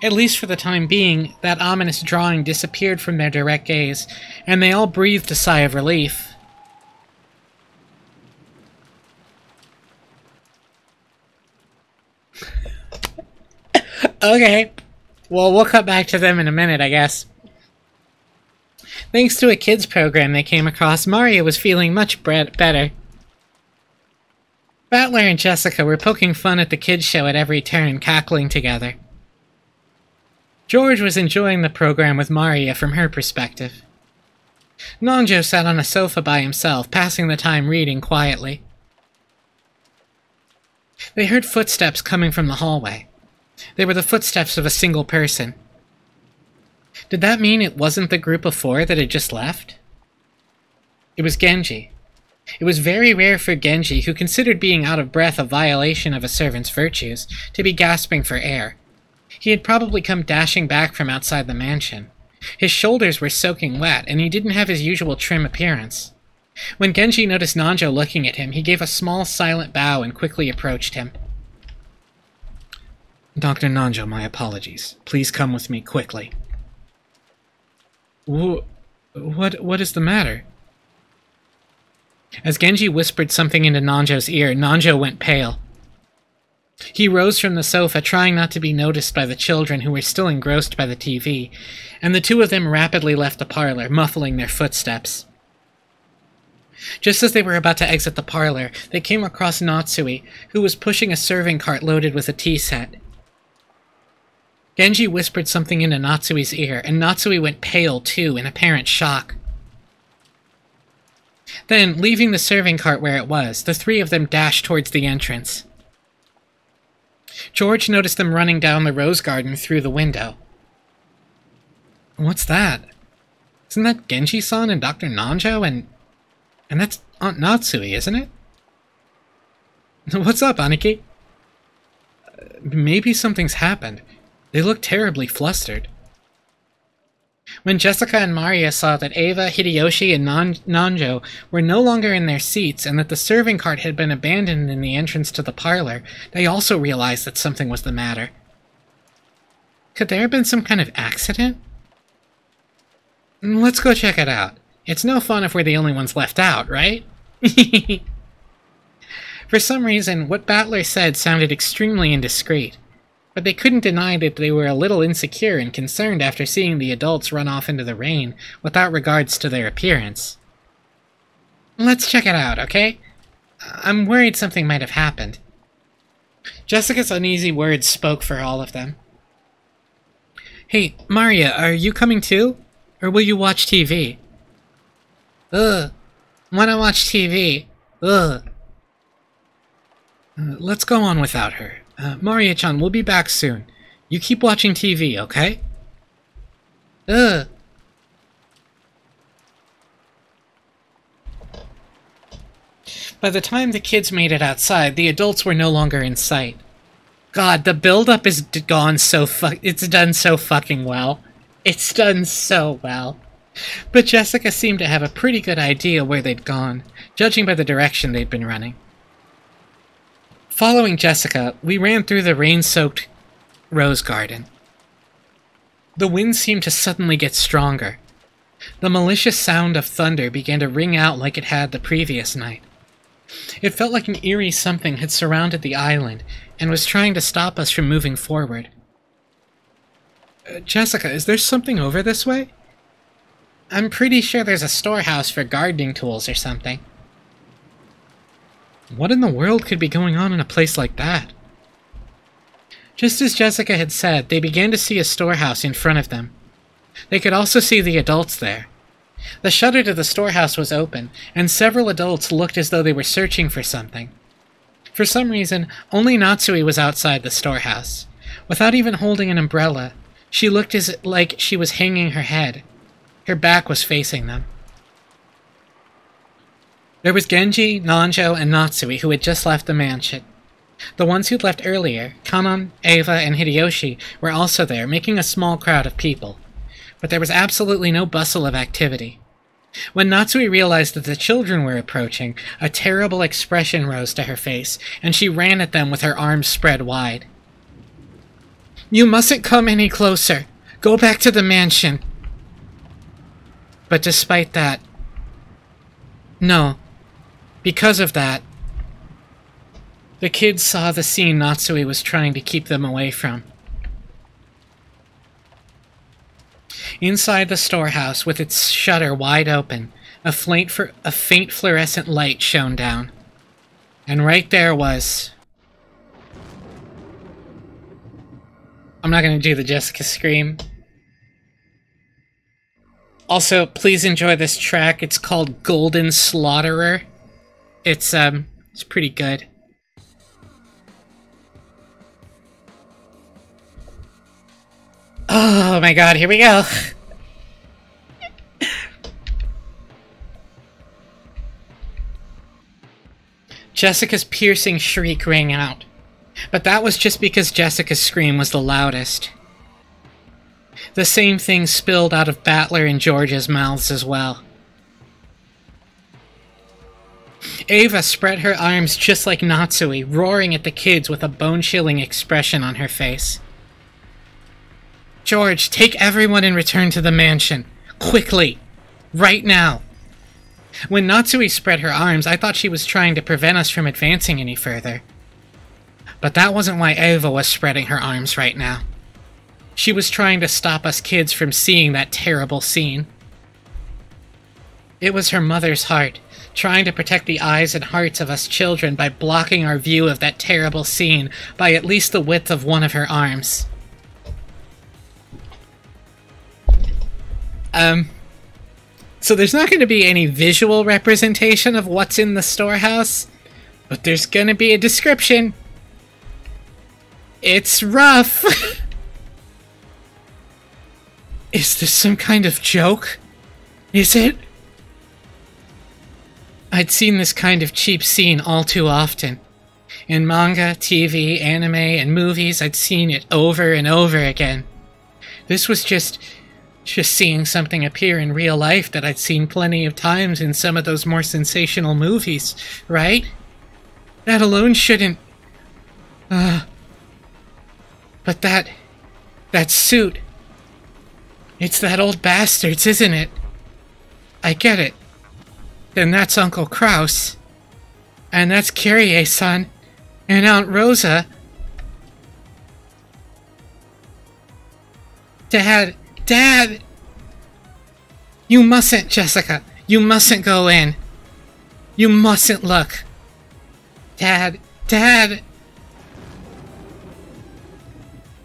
At least for the time being, that ominous drawing disappeared from their direct gaze, and they all breathed a sigh of relief. Okay. Well, we'll cut back to them in a minute, I guess. Thanks to a kids program they came across, Maria was feeling much better. Battler and Jessica were poking fun at the kids show at every turn, cackling together. George was enjoying the program with Maria from her perspective. Nanjo sat on a sofa by himself, passing the time reading quietly. They heard footsteps coming from the hallway. They were the footsteps of a single person. Did that mean it wasn't the group of 4 that had just left? It was Genji. It was very rare for Genji, who considered being out of breath a violation of a servant's virtues, to be gasping for air. He had probably come dashing back from outside the mansion. His shoulders were soaking wet, and he didn't have his usual trim appearance. When Genji noticed Nanjo looking at him, he gave a small, silent bow and quickly approached him. Dr. Nanjo, my apologies. Please come with me quickly. What is the matter? As Genji whispered something into Nanjo's ear, Nanjo went pale. He rose from the sofa, trying not to be noticed by the children who were still engrossed by the TV, and the two of them rapidly left the parlor, muffling their footsteps. Just as they were about to exit the parlor, they came across Natsui, who was pushing a serving cart loaded with a tea set. Genji whispered something into Natsui's ear, and Natsui went pale too, in apparent shock. Then, leaving the serving cart where it was, the 3 of them dashed towards the entrance. George noticed them running down the rose garden through the window. What's that? Isn't that Genji-san and Dr. Nanjo and that's Aunt Natsui, isn't it? What's up, Aniki? Maybe something's happened. They look terribly flustered. When Jessica and Maria saw that Eva, Hideyoshi, and Nanjo were no longer in their seats and that the serving cart had been abandoned in the entrance to the parlor, they also realized that something was the matter. Could there have been some kind of accident? Let's go check it out. It's no fun if we're the only ones left out, right? For some reason, what Battler said sounded extremely indiscreet, but they couldn't deny that they were a little insecure and concerned after seeing the adults run off into the rain without regards to their appearance. Let's check it out, okay? I'm worried something might have happened. Jessica's uneasy words spoke for all of them. Hey, Maria, are you coming too? Or will you watch TV? Ugh. Wanna watch TV? Ugh. Let's go on without her. Maria-chan, we'll be back soon. You keep watching TV, okay? Ugh. By the time the kids made it outside, the adults were no longer in sight. God, the build-up is gone so it's done so fucking well. It's done so well. But Jessica seemed to have a pretty good idea where they'd gone, judging by the direction they'd been running. Following Jessica, we ran through the rain-soaked rose garden. The wind seemed to suddenly get stronger. The malicious sound of thunder began to ring out like it had the previous night. It felt like an eerie something had surrounded the island and was trying to stop us from moving forward. Jessica, is there something over this way? I'm pretty sure there's a storehouse for gardening tools or something. What in the world could be going on in a place like that? Just as Jessica had said, they began to see a storehouse in front of them. They could also see the adults there. The shutter to the storehouse was open, and several adults looked as though they were searching for something. For some reason, only Natsui was outside the storehouse. Without even holding an umbrella, she looked like she was hanging her head. Her back was facing them. There was Genji, Nanjo, and Natsui, who had just left the mansion. The ones who'd left earlier, Kanon, Eva, and Hideyoshi, were also there, making a small crowd of people. but there was absolutely no bustle of activity. When Natsui realized that the children were approaching, a terrible expression rose to her face, and she ran at them with her arms spread wide. "You mustn't come any closer! Go back to the mansion!" But despite that... No. Because of that, the kids saw the scene Natsui was trying to keep them away from. Inside the storehouse, with its shutter wide open, a faint fluorescent light shone down. And right there was... I'm not going to do the Jessica scream. Also, please enjoy this track. It's called Golden Slaughterer. It's pretty good. Oh my god, here we go. Jessica's piercing shriek rang out, but that was just because Jessica's scream was the loudest. The same thing spilled out of Battler and George's mouths as well. Ava spread her arms just like Natsui, roaring at the kids with a bone-chilling expression on her face. "George, take everyone and return to the mansion. Quickly. Right now." When Natsui spread her arms, I thought she was trying to prevent us from advancing any further. But that wasn't why Ava was spreading her arms right now. She was trying to stop us kids from seeing that terrible scene. It was her mother's heart, trying to protect the eyes and hearts of us children by blocking our view of that terrible scene by at least the width of one of her arms. So there's not going to be any visual representation of what's in the storehouse, but there's going to be a description. It's rough. Is this some kind of joke? Is it? I'd seen this kind of cheap scene all too often. In manga, TV, anime, and movies, I'd seen it over and over again. This was just seeing something appear in real life that I'd seen plenty of times in some of those more sensational movies, right? That alone shouldn't... But that suit... It's that old bastard's, isn't it? I get it. Then that's Uncle Kraus. And that's Kyrie-san. And Aunt Rosa. Dad! You mustn't, Jessica. You mustn't go in. You mustn't look. Dad!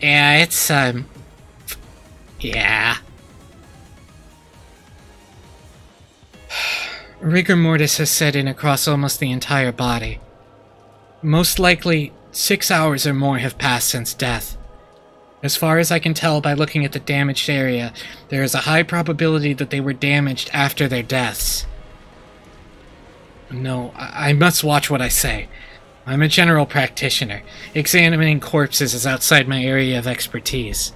Yeah, it's, yeah. Rigor mortis has set in across almost the entire body. Most likely, 6 hours or more have passed since death. As far as I can tell by looking at the damaged area, there is a high probability that they were damaged after their deaths. No, I must watch what I say. I'm a general practitioner. Examining corpses is outside my area of expertise.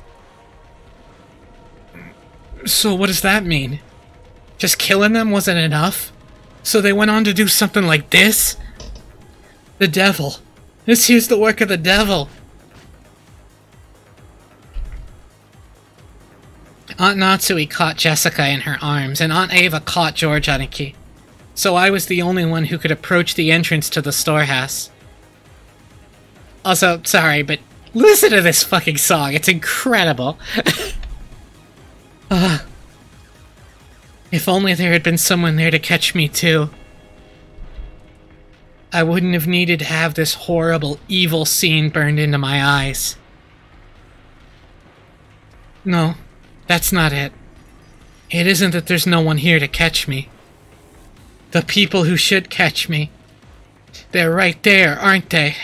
So what does that mean? Just killing them wasn't enough? So they went on to do something like this? The devil. This here's the work of the devil. Aunt Natsui caught Jessica in her arms, and Aunt Ava caught George Aniki. So I was the only one who could approach the entrance to the storehouse. Also, sorry, but listen to this fucking song. It's incredible. If only there had been someone there to catch me too. I wouldn't have needed to have this horrible, evil scene burned into my eyes. No, that's not it. It isn't that there's no one here to catch me. The people who should catch me. They're right there, aren't they?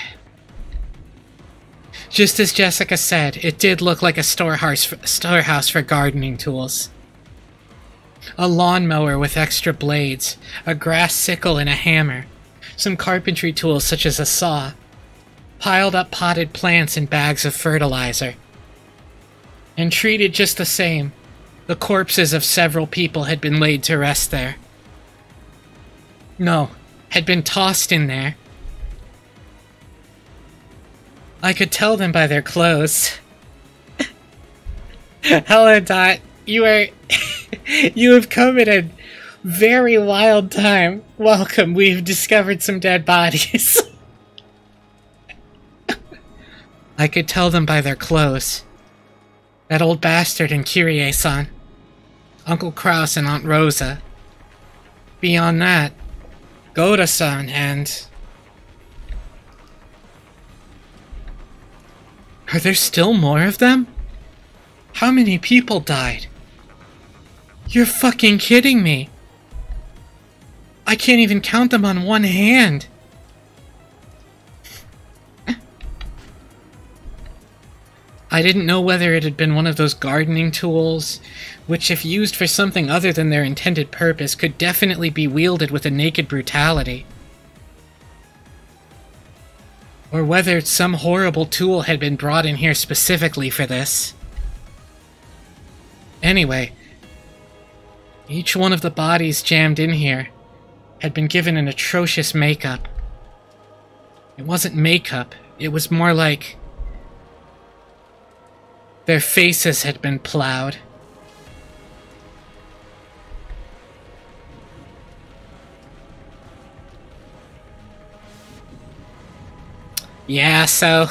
Just as Jessica said, it did look like a storehouse for gardening tools. A lawnmower with extra blades, a grass sickle and a hammer, some carpentry tools such as a saw, piled up potted plants and bags of fertilizer. And treated just the same, The corpses of several people had been laid to rest there. No, had been tossed in there. I could tell them by their clothes. Hello, Dot. You are... you have come at a very wild time. Welcome, we've discovered some dead bodies. I could tell them by their clothes. That old bastard and Kyrie-san. Uncle Kraus and Aunt Rosa. Beyond that, Goda-san and... Are there still more of them? How many people died? You're fucking kidding me. I can't even count them on one hand. I didn't know whether it had been one of those gardening tools, which if used for something other than their intended purpose could definitely be wielded with a naked brutality. Or whether some horrible tool had been brought in here specifically for this. Anyway, each one of the bodies jammed in here had been given an atrocious makeup. It wasn't makeup, it was more like their faces had been plowed. Yeah, so...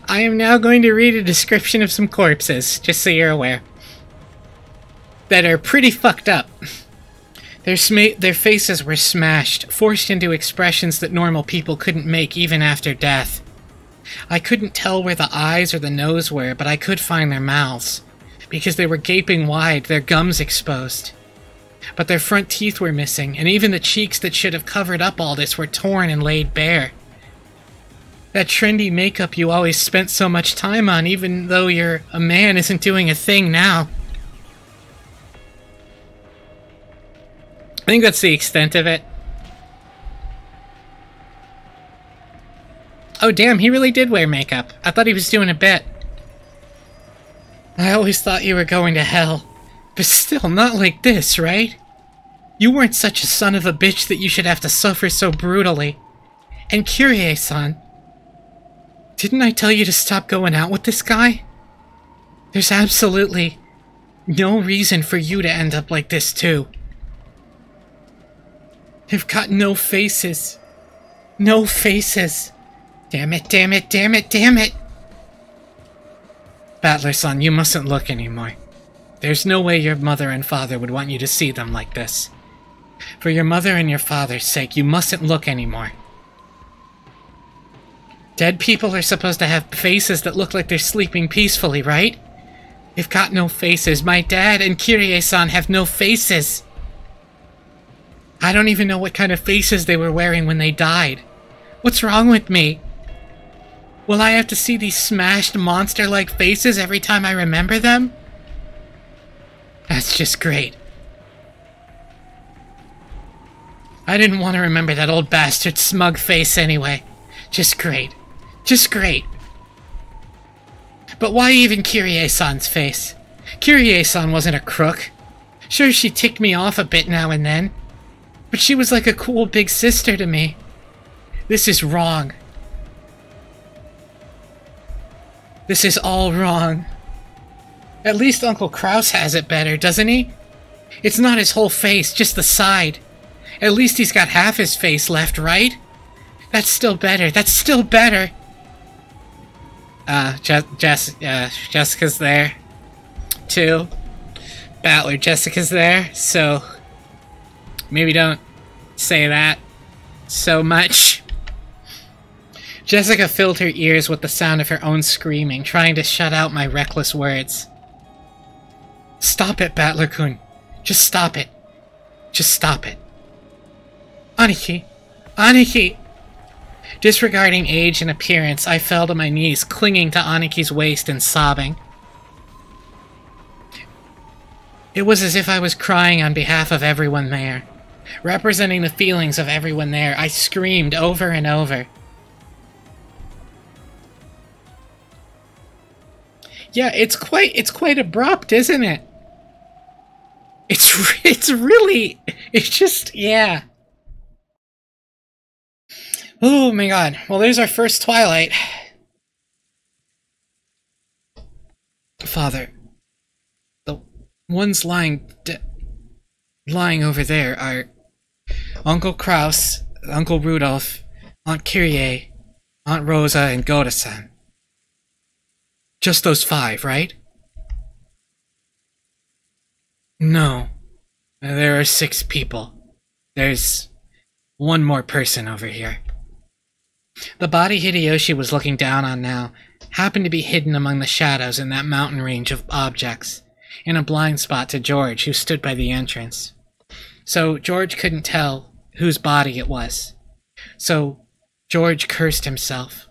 I am now going to read a description of some corpses, just so you're aware. That are pretty fucked up. Their faces were smashed, forced into expressions that normal people couldn't make even after death. I couldn't tell where the eyes or the nose were, but I could find their mouths, because they were gaping wide, their gums exposed. But their front teeth were missing, and even the cheeks that should have covered up all this were torn and laid bare. That trendy makeup you always spent so much time on, even though you're a man, isn't doing a thing now. I think that's the extent of it. Oh damn, he really did wear makeup. I thought he was doing a bit. I always thought you were going to hell. But still, not like this, right? You weren't such a son of a bitch that you should have to suffer so brutally. And Kyrie-san, didn't I tell you to stop going out with this guy? There's absolutely no reason for you to end up like this too. They've got no faces. No faces. Damn it, damn it, damn it, damn it! Battler-san, you mustn't look anymore. There's no way your mother and father would want you to see them like this. For your mother and your father's sake, you mustn't look anymore. Dead people are supposed to have faces that look like they're sleeping peacefully, right? They've got no faces. My dad and Kyrie-san have no faces. I don't even know what kind of faces they were wearing when they died. What's wrong with me? Will I have to see these smashed monster-like faces every time I remember them? That's just great. I didn't want to remember that old bastard's smug face anyway. Just great. Just great. But why even Kyrie-san's face? Kyrie-san wasn't a crook. Sure, she ticked me off a bit now and then. But she was like a cool big sister to me. This is wrong. This is all wrong. At least Uncle Kraus has it better, doesn't he? It's not his whole face, just the side. At least he's got half his face left, right? That's still better. That's still better. Jessica's there. Too. Battler, Jessica's there, so... maybe don't say that so much. Jessica filled her ears with the sound of her own screaming, trying to shut out my reckless words. Stop it, Battler-kun. Just stop it. Just stop it. Aniki! Aniki! Disregarding age and appearance, I fell to my knees, clinging to Aniki's waist and sobbing. It was as if I was crying on behalf of everyone there. Representing the feelings of everyone there, I screamed over and over. Yeah, it's quite abrupt, isn't it? It's really, it's just, yeah. Oh my god. Well, there's our first Twilight. Father, the ones lying over there are Uncle Kraus, Uncle Rudolph, Aunt Kyrie, Aunt Rosa, and Goda-san. Just those 5, right? No. There are 6 people. There's one more person over here. The body Hideyoshi was looking down on now happened to be hidden among the shadows in that mountain range of objects, in a blind spot to George, who stood by the entrance. So George couldn't tell whose body it was. So George cursed himself.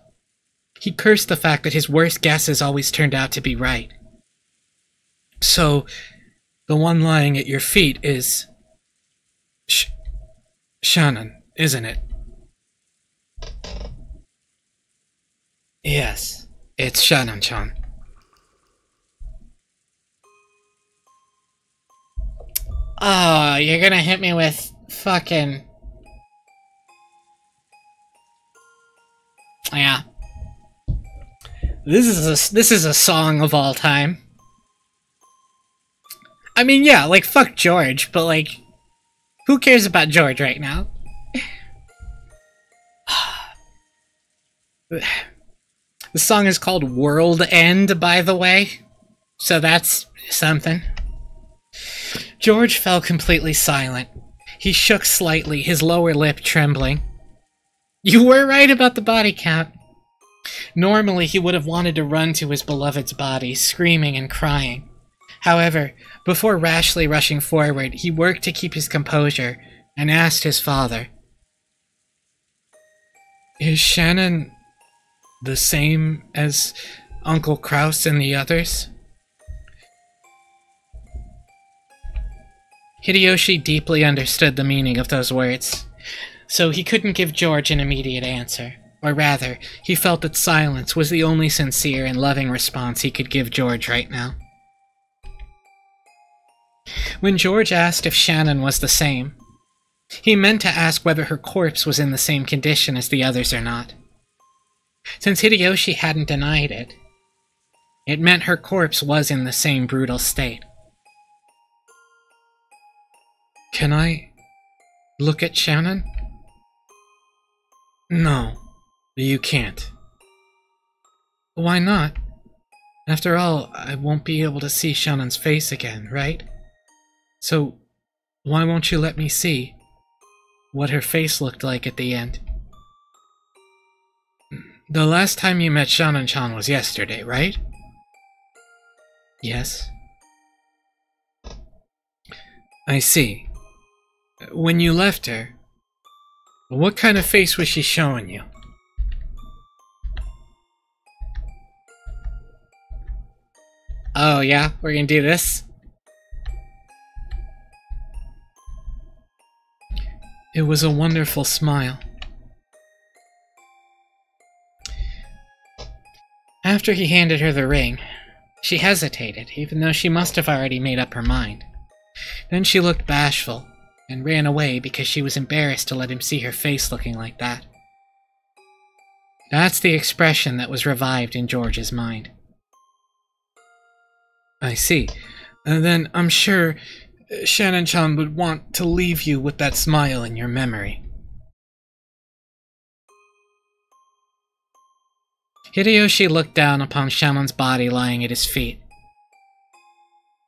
He cursed the fact that his worst guesses always turned out to be right. So, the one lying at your feet is Shannon, isn't it? Yes, it's Shannon-chan. Oh, you're gonna hit me with fucking... Yeah. This is a song of all time. I mean, yeah, like, fuck George, but, like, who cares about George right now? The song is called World End, by the way, so that's something. George fell completely silent. He shook slightly, his lower lip trembling. You were right about the body count. Normally, he would have wanted to run to his beloved's body, screaming and crying. However, before rashly rushing forward, he worked to keep his composure and asked his father, Is Shannon the same as Uncle Kraus and the others? Hideyoshi deeply understood the meaning of those words, so he couldn't give George an immediate answer. Or rather, he felt that silence was the only sincere and loving response he could give George right now. When George asked if Shannon was the same, he meant to ask whether her corpse was in the same condition as the others or not. Since Hideyoshi hadn't denied it, it meant her corpse was in the same brutal state. Can I look at Shannon? No, you can't. Why not? After all, I won't be able to see Shannon's face again, right? So, why won't you let me see what her face looked like at the end? The last time you met Shannon-chan was yesterday, right? Yes. I see. When you left her, what kind of face was she showing you? Oh yeah, we're gonna do this? It was a wonderful smile. After he handed her the ring, she hesitated, even though she must have already made up her mind. Then she looked bashful, and ran away because she was embarrassed to let him see her face looking like that. That's the expression that was revived in George's mind. I see. Then I'm sure Shannon-chan would want to leave you with that smile in your memory. Hideyoshi looked down upon Shannon's body lying at his feet.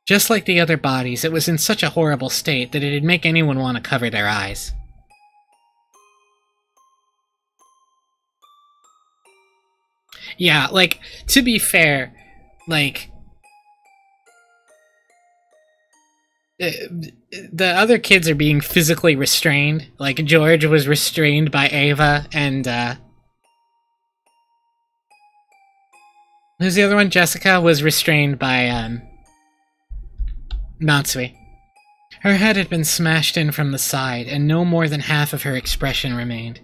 Just like the other bodies, it was in such a horrible state that it'd make anyone want to cover their eyes. Yeah, like, to be fair, like, the other kids are being physically restrained. Like, George was restrained by Ava, and, who's the other one? Jessica was restrained by, Natsui. Her head had been smashed in from the side, and no more than half of her expression remained.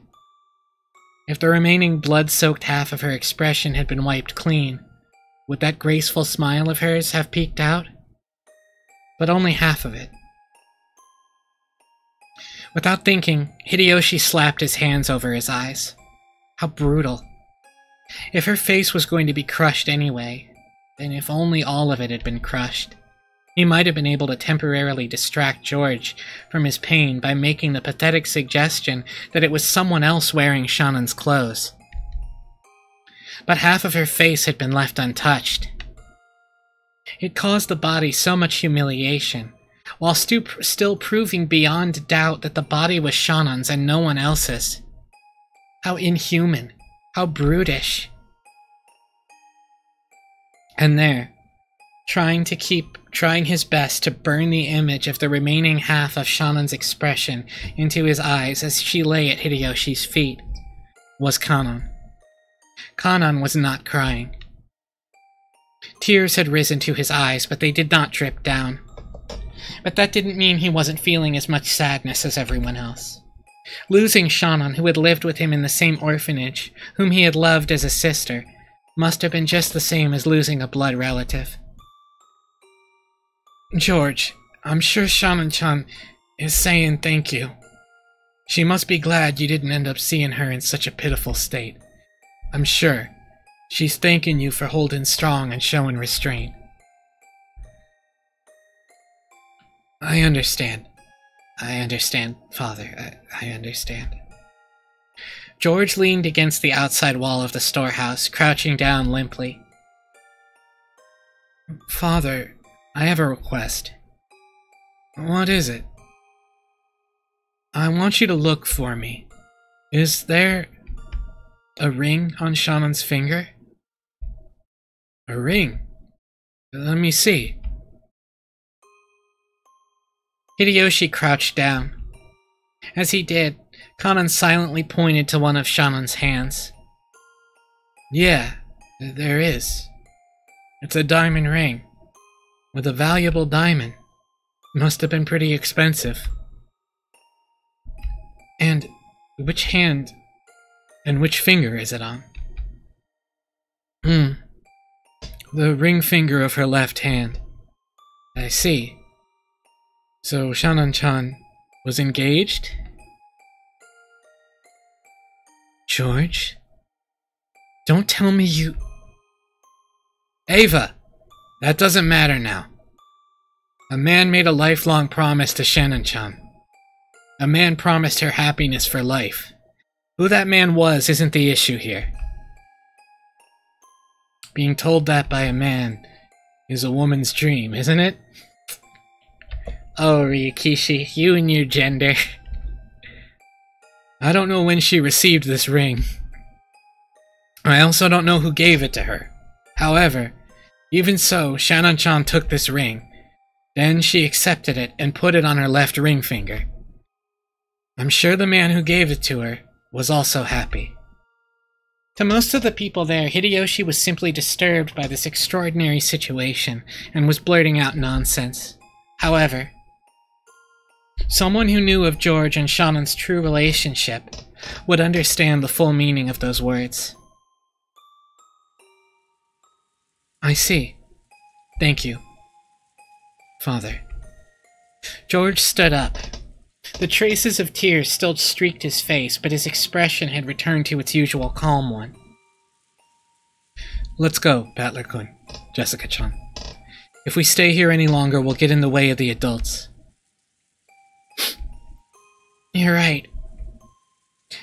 If the remaining blood-soaked half of her expression had been wiped clean, would that graceful smile of hers have peeked out? But only half of it. Without thinking, Hideyoshi slapped his hands over his eyes. How brutal. If her face was going to be crushed anyway, then if only all of it had been crushed, he might have been able to temporarily distract George from his pain by making the pathetic suggestion that it was someone else wearing Shannon's clothes. But half of her face had been left untouched. It caused the body so much humiliation, while still proving beyond doubt that the body was Shannon's and no one else's. How inhuman. How brutish. And there, trying his best to burn the image of the remaining half of Shannon's expression into his eyes as she lay at Hideyoshi's feet, was Kanon. Kanon was not crying. Tears had risen to his eyes, but they did not drip down. But that didn't mean he wasn't feeling as much sadness as everyone else. Losing Shannon, who had lived with him in the same orphanage, whom he had loved as a sister, must have been just the same as losing a blood relative. George, I'm sure Shannon-chan is saying thank you. She must be glad you didn't end up seeing her in such a pitiful state. I'm sure. She's thanking you for holding strong and showing restraint. I understand. I understand, Father. I understand. George leaned against the outside wall of the storehouse, crouching down limply. Father, I have a request. What is it? I want you to look for me. Is there a ring on Shannon's finger? A ring? Let me see. Hideyoshi crouched down. As he did, Kanon silently pointed to one of Shannon's hands. Yeah, there is. It's a diamond ring. With a valuable diamond. Must have been pretty expensive. And which hand and which finger is it on? The ring finger of her left hand. I see. So Shannon-chan was engaged? George? Don't tell me you... Ava! That doesn't matter now. A man made a lifelong promise to Shannon-chan. A man promised her happiness for life. Who that man was isn't the issue here. Being told that by a man is a woman's dream, isn't it? Oh, Ryukishi, you and your gender. I don't know when she received this ring. I also don't know who gave it to her. However, even so, Shannon-chan took this ring. Then she accepted it and put it on her left ring finger. I'm sure the man who gave it to her was also happy. To most of the people there, Hideyoshi was simply disturbed by this extraordinary situation and was blurting out nonsense. However, someone who knew of George and Shannon's true relationship would understand the full meaning of those words. I see. Thank you, Father. George stood up. The traces of tears still streaked his face, but his expression had returned to its usual calm one. Let's go, Battler-kun, Jessica-chan. If we stay here any longer, we'll get in the way of the adults. You're right.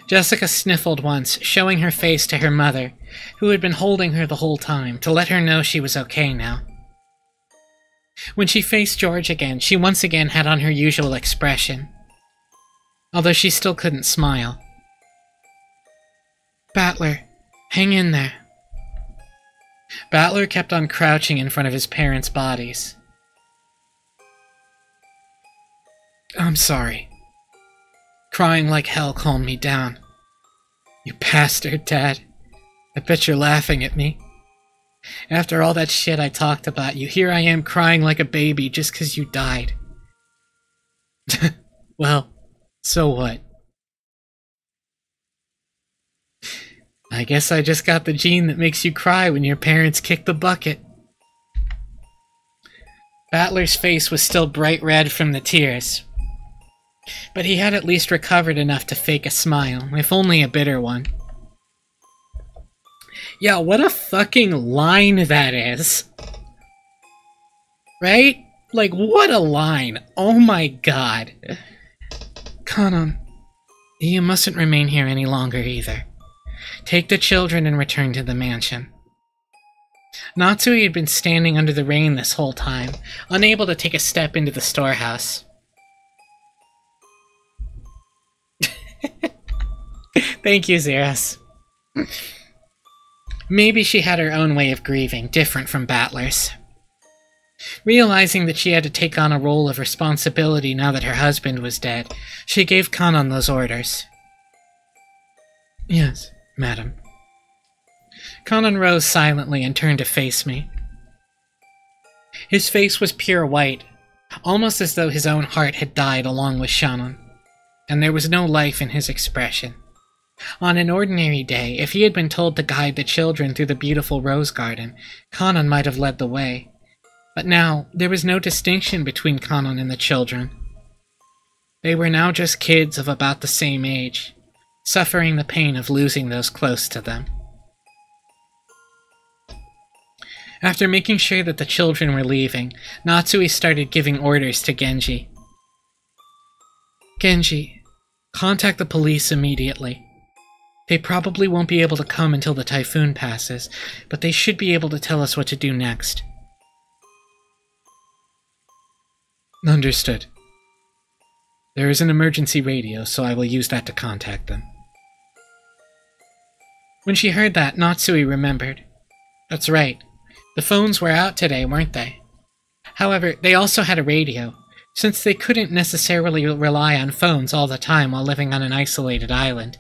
Jessica sniffled once, showing her face to her mother, who had been holding her the whole time, to let her know she was okay now. When she faced George again, she once again had on her usual expression, although she still couldn't smile. Battler, hang in there. Battler kept on crouching in front of his parents' bodies. I'm sorry. Crying like hell calmed me down. You bastard, Dad. I bet you're laughing at me. After all that shit I talked about you, here I am crying like a baby just 'cause you died. Well, so what? I guess I just got the gene that makes you cry when your parents kick the bucket. Battler's face was still bright red from the tears, but he had at least recovered enough to fake a smile, if only a bitter one. Yeah, what a fucking line that is. Right? Like, what a line. Oh my god. Kanon, you mustn't remain here any longer either. Take the children and return to the mansion. Natsui had been standing under the rain this whole time, unable to take a step into the storehouse. Thank you, Zeros. Maybe she had her own way of grieving, different from Battler's. Realizing that she had to take on a role of responsibility now that her husband was dead, she gave Kanon those orders. Yes, madam. Kanon rose silently and turned to face me. His face was pure white, almost as though his own heart had died along with Shannon, and there was no life in his expression. On an ordinary day, if he had been told to guide the children through the beautiful rose garden, Kanon might have led the way. But now, there was no distinction between Kanon and the children. They were now just kids of about the same age, suffering the pain of losing those close to them. After making sure that the children were leaving, Natsui started giving orders to Genji. Genji, contact the police immediately. They probably won't be able to come until the typhoon passes, but they should be able to tell us what to do next. Understood. There is an emergency radio, so I will use that to contact them. When she heard that, Natsui remembered. That's right. The phones were out today, weren't they? However, they also had a radio, since they couldn't necessarily rely on phones all the time while living on an isolated island.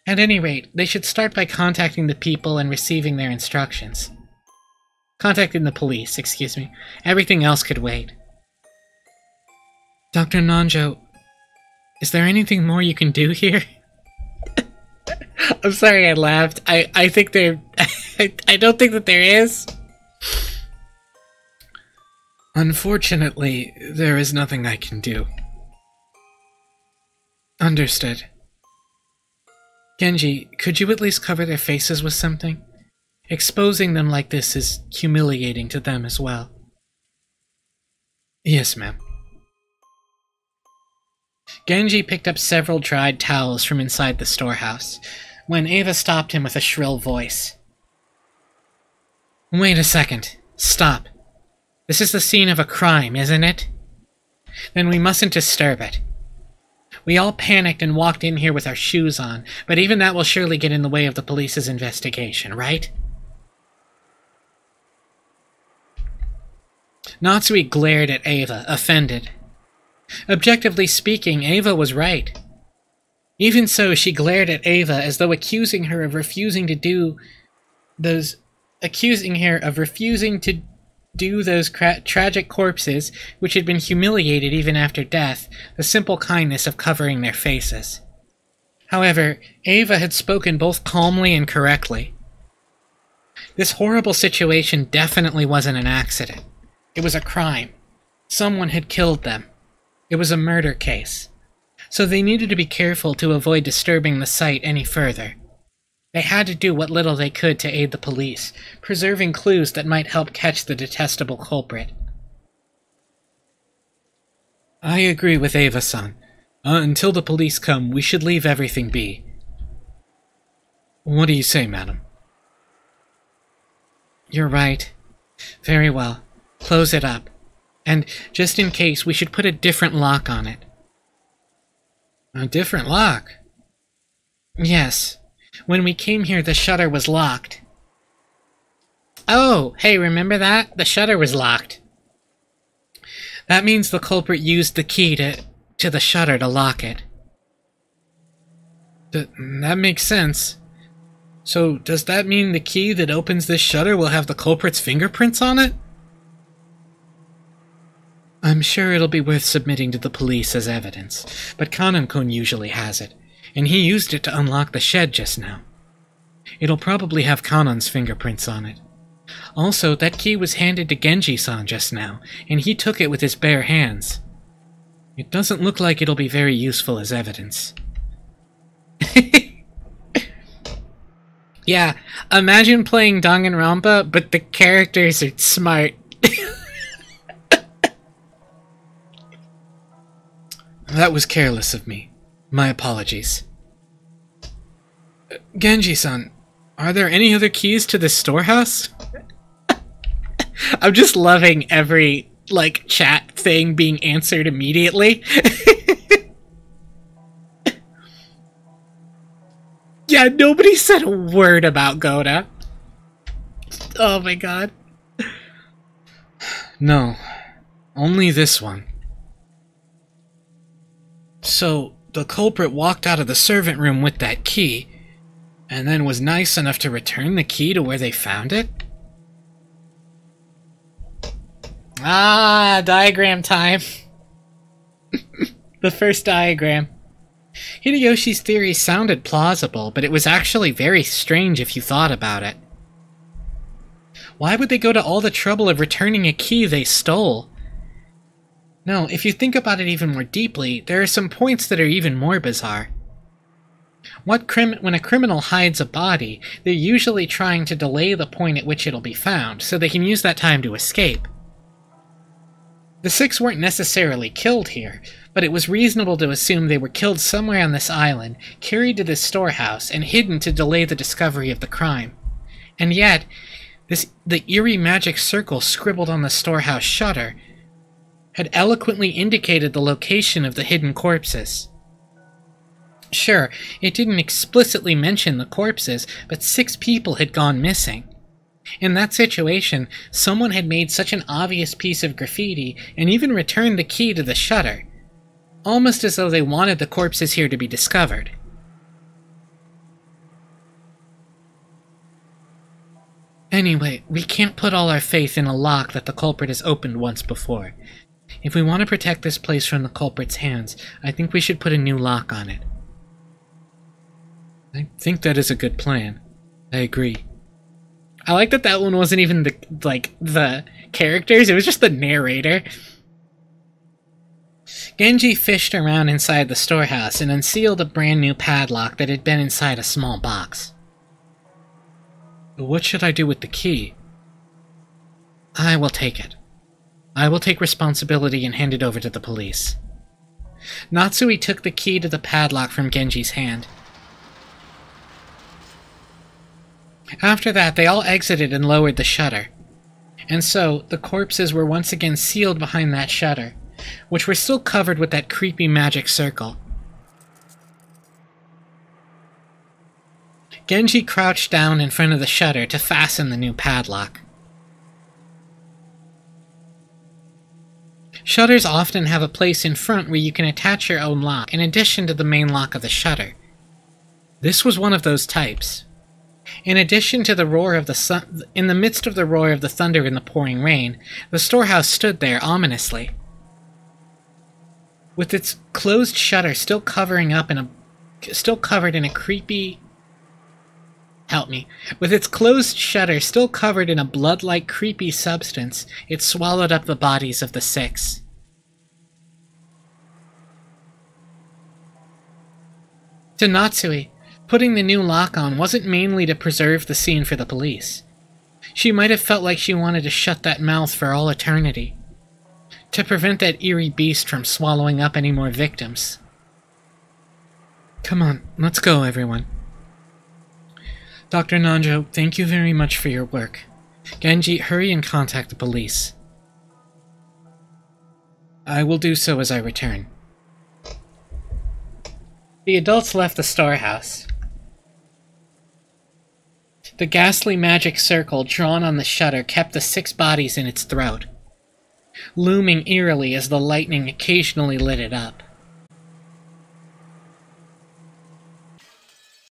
At any rate, they should start by contacting the people and receiving their instructions. Contacting the police, excuse me. Everything else could wait. Dr. Nanjo, is there anything more you can do here? I'm sorry I laughed. I think there... I don't think that there is. Unfortunately, there is nothing I can do. Understood. Genji, could you at least cover their faces with something? Exposing them like this is humiliating to them as well. Yes, ma'am. Genji picked up several dried towels from inside the storehouse, when Ava stopped him with a shrill voice. Wait a second. Stop. This is the scene of a crime, isn't it? Then we mustn't disturb it. We all panicked and walked in here with our shoes on, but even that will surely get in the way of the police's investigation, right? Natsui glared at Ava, offended. Objectively speaking, Ava was right. Even so, she glared at Ava as though accusing her of refusing to do those tragic corpses, which had been humiliated even after death, the simple kindness of covering their faces. However, Ava had spoken both calmly and correctly. This horrible situation definitely wasn't an accident. It was a crime. Someone had killed them. It was a murder case. So they needed to be careful to avoid disturbing the site any further. They had to do what little they could to aid the police, preserving clues that might help catch the detestable culprit. I agree with Ava-san. Until the police come, we should leave everything be. What do you say, madam? You're right. Very well. Close it up. And, just in case, we should put a different lock on it. A different lock? Yes. When we came here, the shutter was locked. Oh, hey, remember that? The shutter was locked. That means the culprit used the key to the shutter to lock it. That makes sense. So, does that mean the key that opens this shutter will have the culprit's fingerprints on it? I'm sure it'll be worth submitting to the police as evidence, but Kanon-kun usually has it, and he used it to unlock the shed just now. It'll probably have Kanon's fingerprints on it. Also, that key was handed to Genji-san just now, and he took it with his bare hands. It doesn't look like it'll be very useful as evidence. Yeah, imagine playing Danganronpa, but the characters are smart. That was careless of me. My apologies. Genji-san, are there any other keys to this storehouse? I'm just loving every, like, chat thing being answered immediately. Yeah, nobody said a word about Goda. Oh my god. No, only this one. So, the culprit walked out of the servant room with that key, and then was nice enough to return the key to where they found it? Ah, diagram time. The first diagram. Hideyoshi's theory sounded plausible, but it was actually very strange if you thought about it. Why would they go to all the trouble of returning a key they stole? No, if you think about it even more deeply, there are some points that are even more bizarre. When a criminal hides a body, they're usually trying to delay the point at which it'll be found, so they can use that time to escape. The six weren't necessarily killed here, but it was reasonable to assume they were killed somewhere on this island, carried to this storehouse, and hidden to delay the discovery of the crime. And yet, the eerie magic circle scribbled on the storehouse shutter had eloquently indicated the location of the hidden corpses. Sure, it didn't explicitly mention the corpses, but 6 people had gone missing. In that situation, someone had made such an obvious piece of graffiti and even returned the key to the shutter, almost as though they wanted the corpses here to be discovered. Anyway, we can't put all our faith in a lock that the culprit has opened once before. If we want to protect this place from the culprit's hands, I think we should put a new lock on it. I think that is a good plan. I agree. I like that that one wasn't even the characters, it was just the narrator. Genji fished around inside the storehouse and unsealed a brand new padlock that had been inside a small box. But what should I do with the key? I will take it. I will take responsibility and hand it over to the police. Natsui took the key to the padlock from Genji's hand. After that, they all exited and lowered the shutter. And so, the corpses were once again sealed behind that shutter, which were still covered with that creepy magic circle. Genji crouched down in front of the shutter to fasten the new padlock. Shutters often have a place in front where you can attach your own lock, in addition to the main lock of the shutter. This was one of those types. In addition to the roar of the sun, in the midst of the roar of the thunder and the pouring rain, the storehouse stood there ominously. With its closed shutter still covered in a creepy... Help me. With its closed shutter still covered in a blood-like creepy substance, it swallowed up the bodies of the 6. To Natsui, putting the new lock on wasn't mainly to preserve the scene for the police. She might have felt like she wanted to shut that mouth for all eternity, to prevent that eerie beast from swallowing up any more victims. Come on, let's go, everyone. Dr. Nanjo, thank you very much for your work. Genji, hurry and contact the police. I will do so as I return. The adults left the storehouse. The ghastly magic circle drawn on the shutter kept the 6 bodies in its throat, looming eerily as the lightning occasionally lit it up.